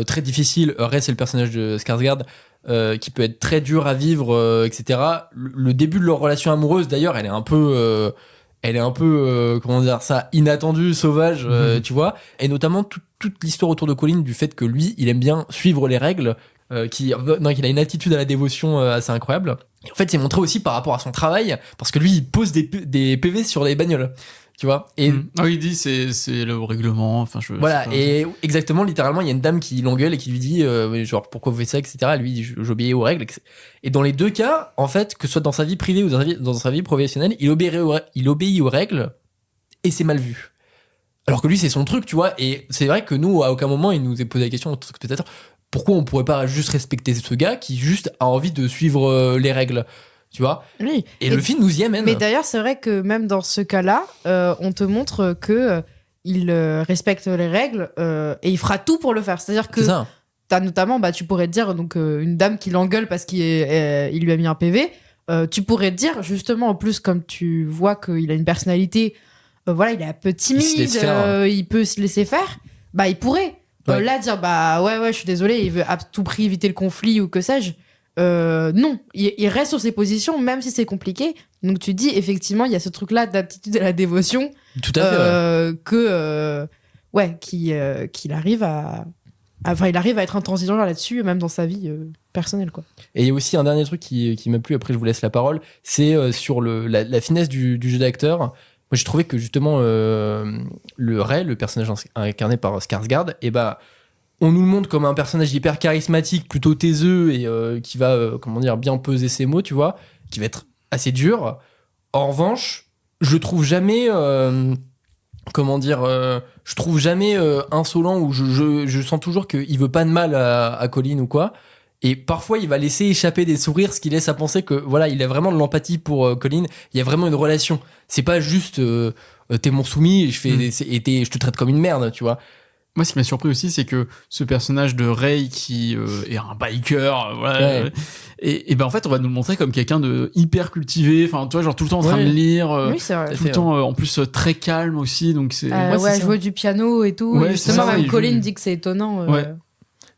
très difficile. Ray, c'est le personnage de Skarsgård. Qui peut être très dur à vivre, etc. Le début de leur relation amoureuse, d'ailleurs, elle est un peu elle est un peu comment dire ça, inattendue, sauvage, tu vois, et notamment toute l'histoire autour de Colin, du fait que lui il aime bien suivre les règles, qu'il a une attitude à la dévotion assez incroyable. Et en fait c'est montré aussi par rapport à son travail, parce que lui il pose des PV sur les bagnoles, tu vois. Et Ah oui, il dit c'est le règlement, enfin voilà, et exactement, littéralement il y a une dame qui l'engueule et qui lui dit genre pourquoi vous faites ça, etc. Lui il dit j'obéis aux règles, et dans les deux cas en fait, que ce soit dans sa vie privée ou dans sa vie professionnelle, il obéit aux règles et c'est mal vu. Alors que lui c'est son truc, tu vois. Et c'est vrai que nous à aucun moment il nous est posé la question en tant que spectateur, pourquoi on pourrait pas juste respecter ce gars qui juste a envie de suivre les règles, tu vois. Oui. Et le film nous y amène. Mais d'ailleurs, c'est vrai que même dans ce cas-là, on te montre que il respecte les règles et il fera tout pour le faire. C'est-à-dire que t'as notamment, tu pourrais te dire, donc une dame qui l'engueule parce qu'il lui a mis un PV. Tu pourrais te dire, justement, en plus, comme tu vois qu'il a une personnalité, voilà, il est un peu timide, il peut se laisser faire. Il pourrait là dire, ouais, je suis désolé, il veut à tout prix éviter le conflit ou que sais-je. Non, il reste sur ses positions même si c'est compliqué. Donc tu dis effectivement il y a ce truc là d'aptitude à la dévotion, tout à fait, qu'il arrive il arrive à être intransigeant là-dessus même dans sa vie personnelle quoi. Et il y a aussi un dernier truc qui m'a plu, après je vous laisse la parole, c'est sur la finesse du jeu d'acteur. Moi j'ai trouvé que justement le Ray, le personnage incarné par Skarsgård, on nous le montre comme un personnage hyper charismatique, plutôt taiseux et qui va, bien peser ses mots, tu vois, qui va être assez dur. En revanche, je trouve jamais, insolent, ou je sens toujours qu'il veut pas de mal à Colin ou quoi. Et parfois, il va laisser échapper des sourires, ce qui laisse à penser que, voilà, il a vraiment de l'empathie pour Colin. Il y a vraiment une relation. C'est pas juste, t'es mon soumis, je te traite comme une merde, tu vois. Moi, ce qui m'a surpris aussi, c'est que ce personnage de Ray qui est un biker, voilà, et en fait, on va nous le montrer comme quelqu'un de hyper cultivé, enfin, tu vois, genre tout le temps en train de lire, oui, c'est vrai. tout le temps, en plus très calme aussi, donc c'est. Jouer du piano et tout. Ouais, justement, même Colin dit que c'est étonnant.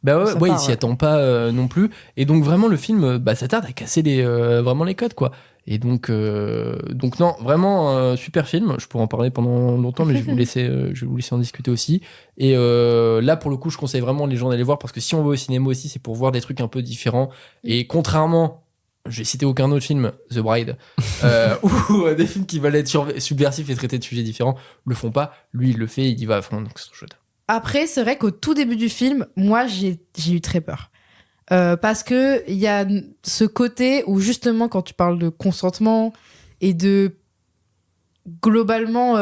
Il s'y attend pas non plus. Et donc vraiment le film, ça tarde à casser vraiment les codes, quoi. Et donc non, vraiment super film. Je pourrais en parler pendant longtemps, mais je vais vous laisser en discuter aussi. Et là pour le coup, je conseille vraiment les gens d'aller voir, parce que si on va au cinéma aussi, c'est pour voir des trucs un peu différents. Et contrairement, j'ai cité aucun autre film, The Bride, ou des films qui veulent être subversifs et traiter de sujets différents, le font pas. Lui, il le fait, il y va à fond, donc c'est trop chouette. Après, c'est vrai qu'au tout début du film, moi, j'ai eu très peur. Parce que il y a ce côté où, justement, quand tu parles de consentement et de globalement,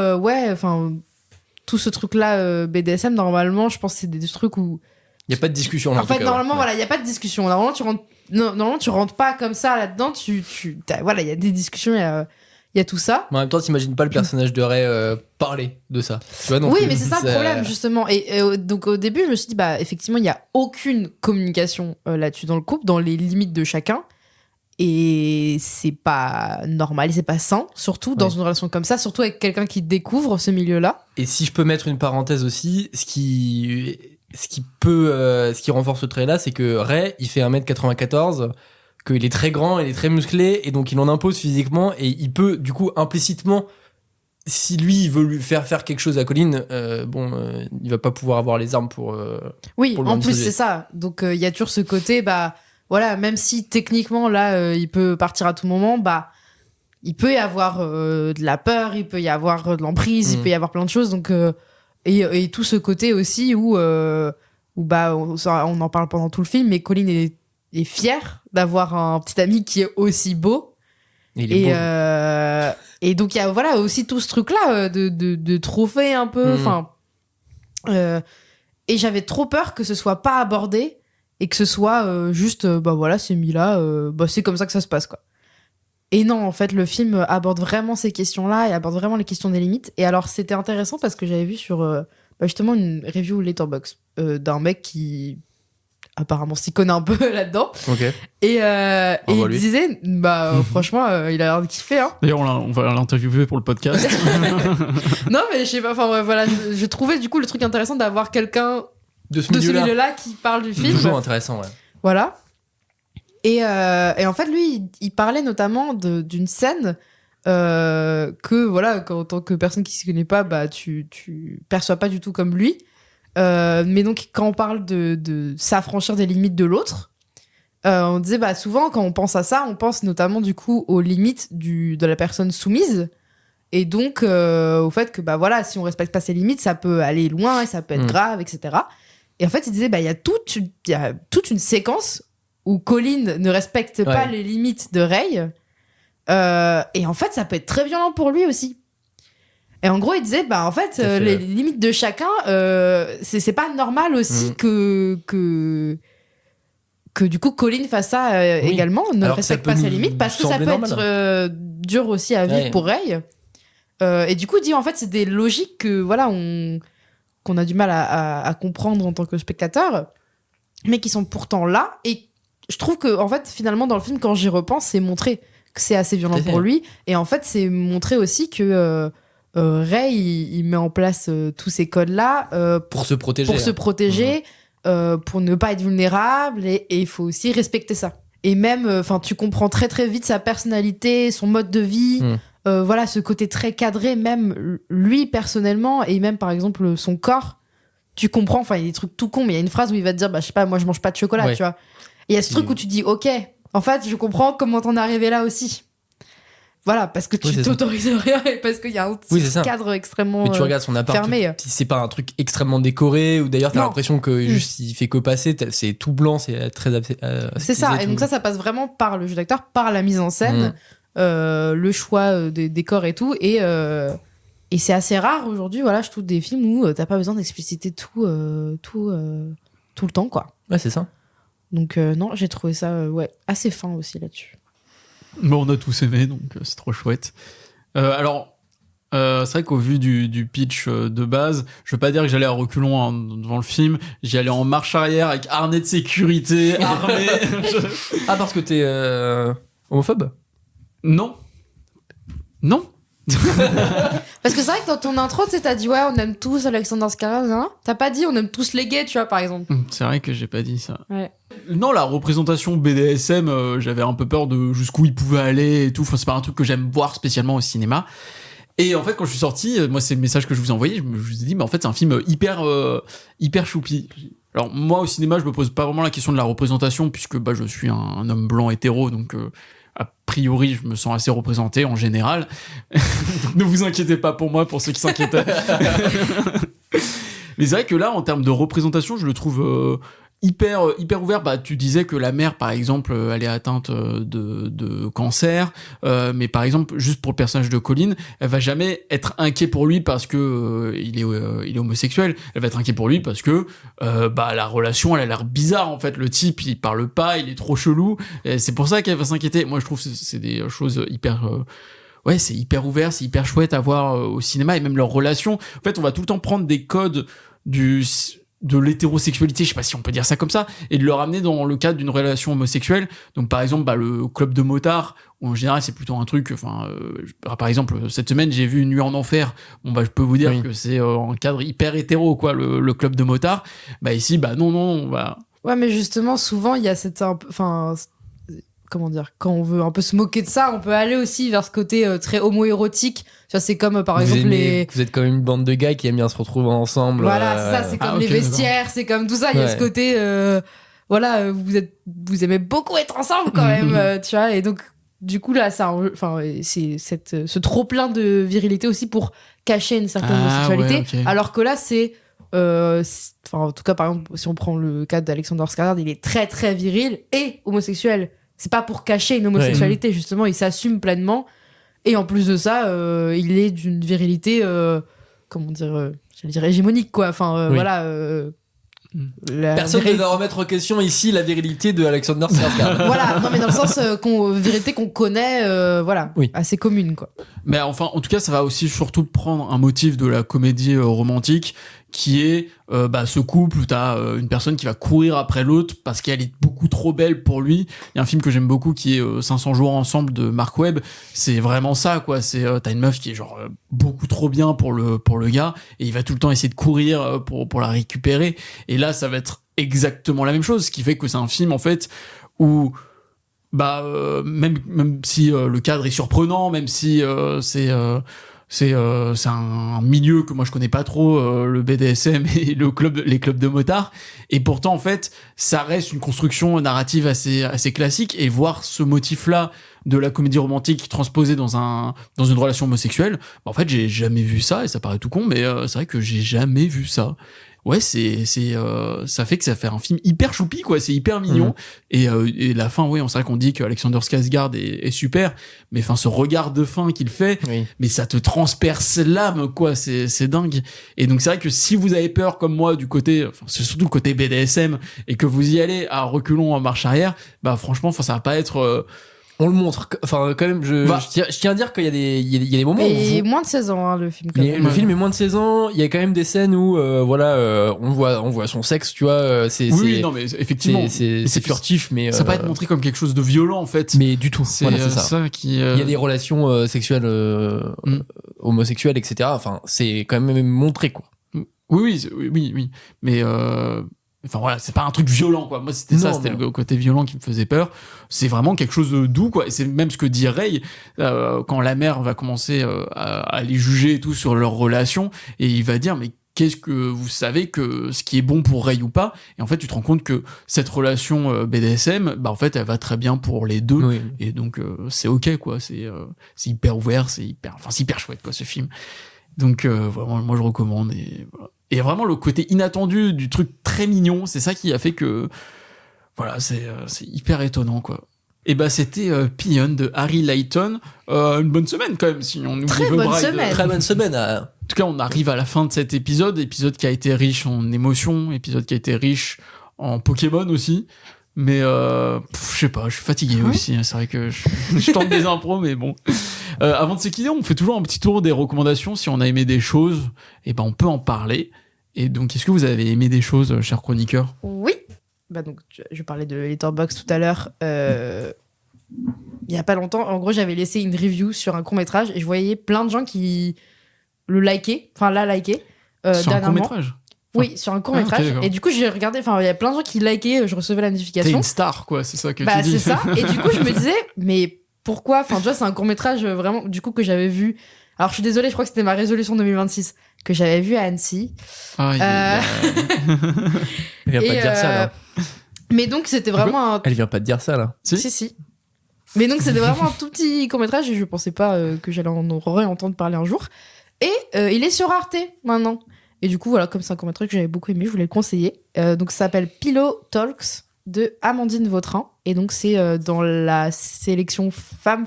tout ce truc-là, BDSM, normalement, je pense que c'est des trucs où il n'y a pas de discussion. En fait, normalement, il n'y a pas de discussion. Normalement, tu rentres pas comme ça là-dedans. Il y a des discussions, il y a tout ça. Mais en même temps, t'imagines pas le personnage de Ray parler de ça. Tu vois, oui, mais c'est ça le problème, justement. Et donc, au début, je me suis dit, effectivement, il n'y a aucune communication là-dessus dans le couple, dans les limites de chacun. Et c'est pas normal, et c'est pas sain, surtout dans une relation comme ça, surtout avec quelqu'un qui découvre ce milieu-là. Et si je peux mettre une parenthèse aussi, ce qui renforce ce trait-là, c'est que Ray, il fait 1m94, qu'il est très grand, il est très musclé, et donc il en impose physiquement, et il peut, du coup, implicitement, si lui, il veut lui faire quelque chose à Colin, il va pas pouvoir avoir les armes pour oui, pour en plus, c'est ça. Donc, il y a toujours ce côté, voilà, même si techniquement, là, il peut partir à tout moment, il peut y avoir de la peur, il peut y avoir de l'emprise, il peut y avoir plein de choses, donc... Et tout ce côté aussi où on en parle pendant tout le film, mais Colin est fier d'avoir un petit ami qui est aussi beau. Et donc il y a aussi tout ce truc là de trophée un peu, et j'avais trop peur que ce soit pas abordé et que ce soit juste c'est mis là, c'est comme ça que ça se passe, quoi. Et non, en fait, le film aborde vraiment ces questions-là et aborde vraiment les questions des limites. Et alors, c'était intéressant parce que j'avais vu sur justement une review Letterboxd d'un mec qui apparemment s'y connaît un peu là-dedans. Okay. Et il disait, franchement, il a l'air de kiffer. Hein. D'ailleurs, on va l'interviewer pour le podcast. Non, mais je sais pas, je trouvais du coup le truc intéressant d'avoir quelqu'un de ce milieu-là qui parle du film. Toujours intéressant, ouais. Voilà. Et en fait, lui, il parlait notamment d'une scène que voilà, en tant que personne qui se connaît pas, bah tu perçois pas du tout comme lui. Mais donc quand on parle de s'affranchir des limites de l'autre, on disait bah souvent quand on pense à ça, on pense notamment du coup aux limites de la personne soumise. Et donc, au fait que, bah voilà, si on respecte pas ses limites, ça peut aller loin et ça peut être grave, etc. Et en fait, il disait, bah, il y a toute une séquence où Colin ne respecte pas les limites de Ray. Et en fait, ça peut être très violent pour lui aussi. Et en gros, il disait, bah, en fait, les limites de chacun, c'est pas normal aussi que du coup, Colin fasse ça également, ne respecte pas ses limites, parce que ça peut être dur aussi à vivre pour Ray. Et du coup, dit en fait, c'est des logiques que voilà, qu'on a du mal à comprendre en tant que spectateur, mais qui sont pourtant là. Et je trouve que en fait, finalement, dans le film, quand j'y repense, c'est montré que c'est assez violent pour lui. Et en fait, c'est montré aussi que Ray, il met en place tous ces codes-là pour se protéger, pour ne pas être vulnérable. Et il faut aussi respecter ça. Et même, enfin, tu comprends très très vite sa personnalité, son mode de vie. Voilà, ce côté très cadré, même lui personnellement, et même par exemple son corps, tu comprends, enfin il y a des trucs tout cons, mais il y a une phrase où il va te dire, bah je sais pas, moi je mange pas de chocolat, tu vois. Et il y a ce truc où tu dis, ok, en fait je comprends comment t'en es arrivé là aussi. Voilà, parce que tu t'autorises rien et parce qu'il y a un cadre extrêmement mais tu regardes son appart, fermé. C'est pas un truc extrêmement décoré, ou d'ailleurs t'as l'impression que juste il fait que passer, c'est tout blanc, c'est très c'est ça, et donc ça passe vraiment par le jeu d'acteur, par la mise en scène. Le choix des décors et tout, et c'est assez rare aujourd'hui, voilà, je trouve des films où t'as pas besoin d'expliciter tout le temps, quoi. Ouais, c'est ça. Donc non, j'ai trouvé ça assez fin aussi là-dessus. Bon, on a tous aimé, donc c'est trop chouette. Alors, c'est vrai qu'au vu du pitch de base, je veux pas dire que j'allais à reculons devant le film, j'y allais en marche arrière avec harnais de sécurité, armé. Ah, parce que t'es homophobe ? Non. Parce que c'est vrai que dans ton intro, tu sais, t'as dit ouais, on aime tous Alexander Skarsgård, hein. T'as pas dit on aime tous les gays, tu vois, par exemple. C'est vrai que j'ai pas dit ça. Ouais. Non, la représentation BDSM, j'avais un peu peur de jusqu'où il pouvait aller et tout. Enfin, c'est pas un truc que j'aime voir spécialement au cinéma. Et en fait, quand je suis sorti, moi, c'est le message que je vous ai envoyé. Je vous ai dit, mais en fait, c'est un film hyper choupi. Alors moi, au cinéma, je me pose pas vraiment la question de la représentation, puisque bah je suis un homme blanc hétéro, donc a priori, je me sens assez représenté en général. Donc, ne vous inquiétez pas pour moi, pour ceux qui s'inquiétaient. Mais c'est vrai que là, en termes de représentation, je le trouve hyper ouvert. Bah, tu disais que la mère, par exemple, elle est atteinte de cancer, mais par exemple, juste pour le personnage de Colin, elle va jamais être inquiet pour lui parce que il est homosexuel. Elle va être inquiet pour lui parce que bah la relation, elle a l'air bizarre en fait. Le type, il parle pas, il est trop chelou. Et c'est pour ça qu'elle va s'inquiéter. Moi, je trouve que c'est des choses hyper ouais, c'est hyper ouvert, c'est hyper chouette à voir au cinéma, et même leur relation. En fait, on va tout le temps prendre des codes de l'hétérosexualité, je sais pas si on peut dire ça comme ça, et de le ramener dans le cadre d'une relation homosexuelle. Donc par exemple, bah, le club de motards, où en général c'est plutôt un truc, enfin, par exemple, cette semaine j'ai vu Une nuit en enfer. Bon bah je peux vous dire que c'est un cadre hyper hétéro, quoi, le club de motards. Bah ici, bah non, on va... Ouais, mais justement, souvent il y a cette, enfin, comment dire, quand on veut un peu se moquer de ça, on peut aller aussi vers ce côté très homo-érotique. Ça, c'est comme par exemple vous êtes comme une bande de gars qui aiment bien se retrouver ensemble. Voilà, c'est ça, c'est comme les vestiaires, c'est comme tout ça. Il y a ce côté, voilà, vous aimez beaucoup être ensemble quand même, tu vois. Et donc, du coup, là, ça, enfin, c'est ce trop-plein de virilité aussi pour cacher une certaine homosexualité. Ouais, okay. Alors que là, c'est. En tout cas, par exemple, si on prend le cas d'Alexander Skarsgård, il est très très viril et homosexuel. C'est pas pour cacher une homosexualité, justement, il s'assume pleinement. Et en plus de ça, il est d'une virilité, comment dire, j'allais dire hégémonique, quoi. Enfin, voilà. Personne ne va remettre en question ici la virilité de Alexander Skarsgård. Voilà, non, mais dans le sens virilité qu'on connaît, voilà, assez commune, quoi. Mais enfin, en tout cas, ça va aussi surtout prendre un motif de la comédie romantique, qui est bah, ce couple où t'as une personne qui va courir après l'autre parce qu'elle est beaucoup trop belle pour lui. Il y a un film que j'aime beaucoup qui est 500 jours ensemble de Mark Webb. C'est vraiment ça, quoi. C'est t'as une meuf qui est genre beaucoup trop bien pour le gars, et il va tout le temps essayer de courir pour la récupérer. Et là, ça va être exactement la même chose, ce qui fait que c'est un film en fait où même si le cadre est surprenant, même si c'est un milieu que moi je connais pas trop, le BDSM et les clubs de motards, et pourtant en fait ça reste une construction narrative assez classique, et voir ce motif là de la comédie romantique transposée dans une relation homosexuelle, en fait j'ai jamais vu ça, et ça paraît tout con, mais c'est vrai que j'ai jamais vu ça. Ouais, ça fait que ça fait un film hyper choupi, quoi. C'est hyper mignon. Et la fin, oui, c'est vrai qu'on dit qu'Alexander Skarsgård est super, mais enfin, ce regard de fin qu'il fait, mais ça te transperce l'âme, quoi. C'est dingue. Et donc, c'est vrai que si vous avez peur, comme moi, du côté, enfin, c'est surtout le côté BDSM, et que vous y allez à reculons, en marche arrière, bah, franchement, ça va pas être, on le montre, enfin quand même je tiens à dire qu'il y a des moments et moins de 16 ans, hein, le film, quand même. Le film est moins de 16 ans, il y a quand même des scènes où on voit son sexe, tu vois, non mais effectivement c'est furtif, mais ça peut pas être montré comme quelque chose de violent, en fait, mais du tout. C'est ça qui il y a des relations sexuelles homosexuelles, etc. Enfin, c'est quand même montré, quoi. Oui, mais enfin voilà, c'est pas un truc violent, quoi. Moi c'était le côté violent qui me faisait peur. C'est vraiment quelque chose de doux, quoi. Et c'est même ce que dit Ray quand la mère va commencer à les juger et tout sur leur relation, et il va dire mais qu'est-ce que vous savez que ce qui est bon pour Ray ou pas, et en fait tu te rends compte que cette relation BDSM, bah en fait elle va très bien pour les deux, et donc c'est ok, quoi. C'est hyper ouvert, c'est hyper chouette, quoi, ce film. Donc vraiment moi je recommande, et voilà. Et vraiment le côté inattendu du truc très mignon, c'est ça qui a fait que voilà, c'est hyper étonnant, quoi. Et bah c'était Pinion de Harry Layton. Une bonne semaine quand même, si on oublie très bonne semaine. Très bonne semaine. En tout cas, on arrive à la fin de cet épisode qui a été riche en émotions, épisode qui a été riche en Pokémon aussi. Mais je sais pas, je suis fatigué aussi, c'est vrai que je tente des impros, mais bon. Avant de se quitter, on fait toujours un petit tour des recommandations. Si on a aimé des choses, et ben on peut en parler. Et donc, est-ce que vous avez aimé des choses, cher chroniqueur ? Oui. Bah donc, je parlais de Letterboxd tout à l'heure. Il y a pas longtemps, en gros, j'avais laissé une review sur un court-métrage, et je voyais plein de gens qui la liké. Sur un court-métrage ? Oui, sur un court-métrage. Okay, et du coup, j'ai regardé, il y a plein de gens qui likaient, je recevais la notification. T'es une star, quoi, c'est ça que tu dis. C'est ça. Et du coup, je me disais, mais pourquoi ? Enfin, tu vois, c'est un court-métrage vraiment, du coup, que j'avais vu. Alors, je suis désolée, je crois que c'était ma résolution 2026, que j'avais vu à Annecy. Elle vient pas de dire ça, là. Mais donc, c'était vraiment Elle vient pas de dire ça, là. Si. Mais donc, c'était vraiment un tout petit court-métrage, et je pensais pas que j'allais en entendre parler un jour. Et il est sur Arte, maintenant. Et du coup, voilà, comme c'est un court-métrage que j'avais beaucoup aimé, je voulais le conseiller. Donc, ça s'appelle Pillow Talks de Amandine Vautrin. Et donc, c'est dans la sélection femmes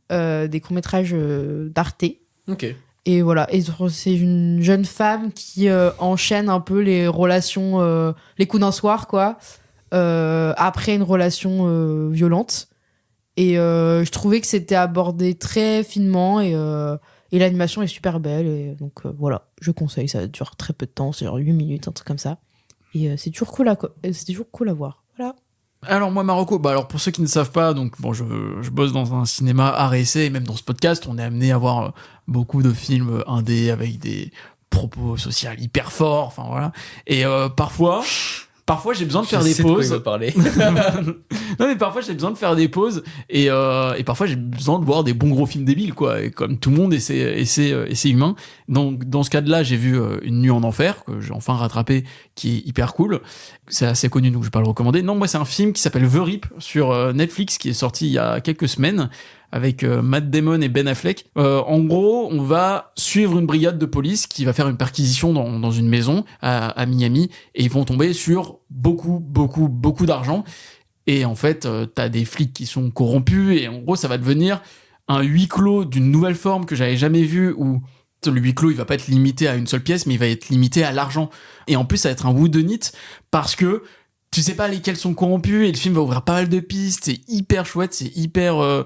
des courts-métrages d'Arte. Ok. Et voilà. Et c'est une jeune femme qui enchaîne un peu les relations, les coups d'un soir, quoi, après une relation violente. Et je trouvais que c'était abordé très finement, et l'animation est super belle, et donc voilà, je conseille, ça dure très peu de temps, c'est genre 8 minutes, un truc comme ça. Et c'est toujours cool à voir. Voilà. Alors moi, Marocco, alors pour ceux qui ne savent pas, donc bon, je bosse dans un cinéma art et essai, et même dans ce podcast, on est amené à voir beaucoup de films indés avec des propos sociaux hyper forts, enfin voilà. Et parfois j'ai besoin de faire des pauses. De quoi il veut parler. Non mais parfois j'ai besoin de faire des pauses, et parfois j'ai besoin de voir des bons gros films débiles, quoi. Et comme tout le monde, et c'est humain. Donc dans ce cas-là, j'ai vu Une nuit en enfer, que j'ai enfin rattrapé, qui est hyper cool. C'est assez connu, donc je vais pas le recommander. Non, moi c'est un film qui s'appelle The Rip sur Netflix, qui est sorti il y a quelques semaines, avec Matt Damon et Ben Affleck. En gros, on va suivre une brigade de police qui va faire une perquisition dans une maison à Miami, et ils vont tomber sur beaucoup d'argent. Et en fait, t'as des flics qui sont corrompus, et en gros, ça va devenir un huis clos d'une nouvelle forme que j'avais jamais vu, où le huis clos, il va pas être limité à une seule pièce, mais il va être limité à l'argent. Et en plus, ça va être un whodunit, parce que tu sais pas lesquels sont corrompus, et le film va ouvrir pas mal de pistes. C'est hyper chouette, c'est hyper...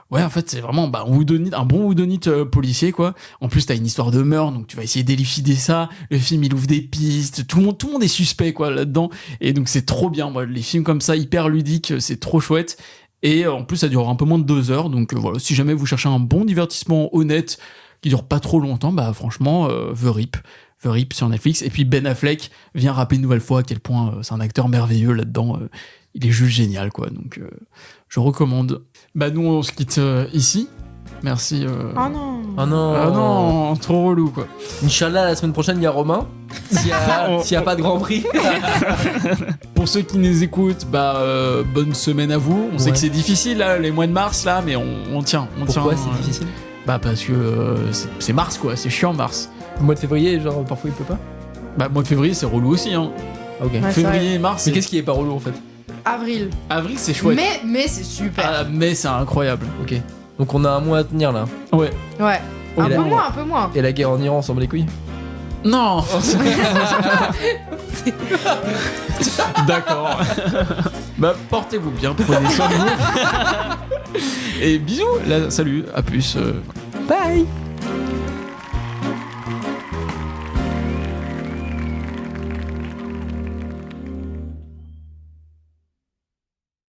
Ouais, en fait, c'est vraiment un bon whodunit policier, quoi. En plus, t'as une histoire de meurtre, donc tu vas essayer d'élucider ça. Le film, il ouvre des pistes. Tout le monde est suspect, quoi, là-dedans. Et donc, c'est trop bien. Moi, les films comme ça, hyper ludiques, c'est trop chouette. Et en plus, ça dure un peu moins de 2 heures. Donc, voilà, si jamais vous cherchez un bon divertissement honnête, qui dure pas trop longtemps, franchement, The Rip sur Netflix. Et puis, Ben Affleck vient rappeler une nouvelle fois à quel point c'est un acteur merveilleux là-dedans. il est juste génial, quoi. Donc, je recommande. Bah, nous, on se quitte ici. Merci. Oh non. Ah non. Ah non, trop relou, quoi. Inch'Allah, la semaine prochaine, il y a Romain. S'il y a pas de Grand Prix. Pour ceux qui nous écoutent, bonne semaine à vous. On sait que c'est difficile, là, les mois de mars, là, mais on tient. Pourquoi c'est difficile? Bah, parce que c'est mars, quoi. C'est chiant, mars. Le mois de février, genre, parfois il peut pas. Bah, mois de février, c'est relou aussi, hein. Ok. Ouais, Février et mars. Mais qu'est-ce qui est pas relou en fait? Avril. Avril, c'est chouette. Mais c'est super. Ah, mais c'est incroyable. Ok. Donc on a un mois à tenir là. Ouais. Ouais. Et Un la- peu moins, un peu moins. Et la guerre en Iran, on s'en bat les couilles. Non. D'accord. Bah, portez-vous bien, prenez soin de vous. Et bisous. Là, salut, à plus. Bye.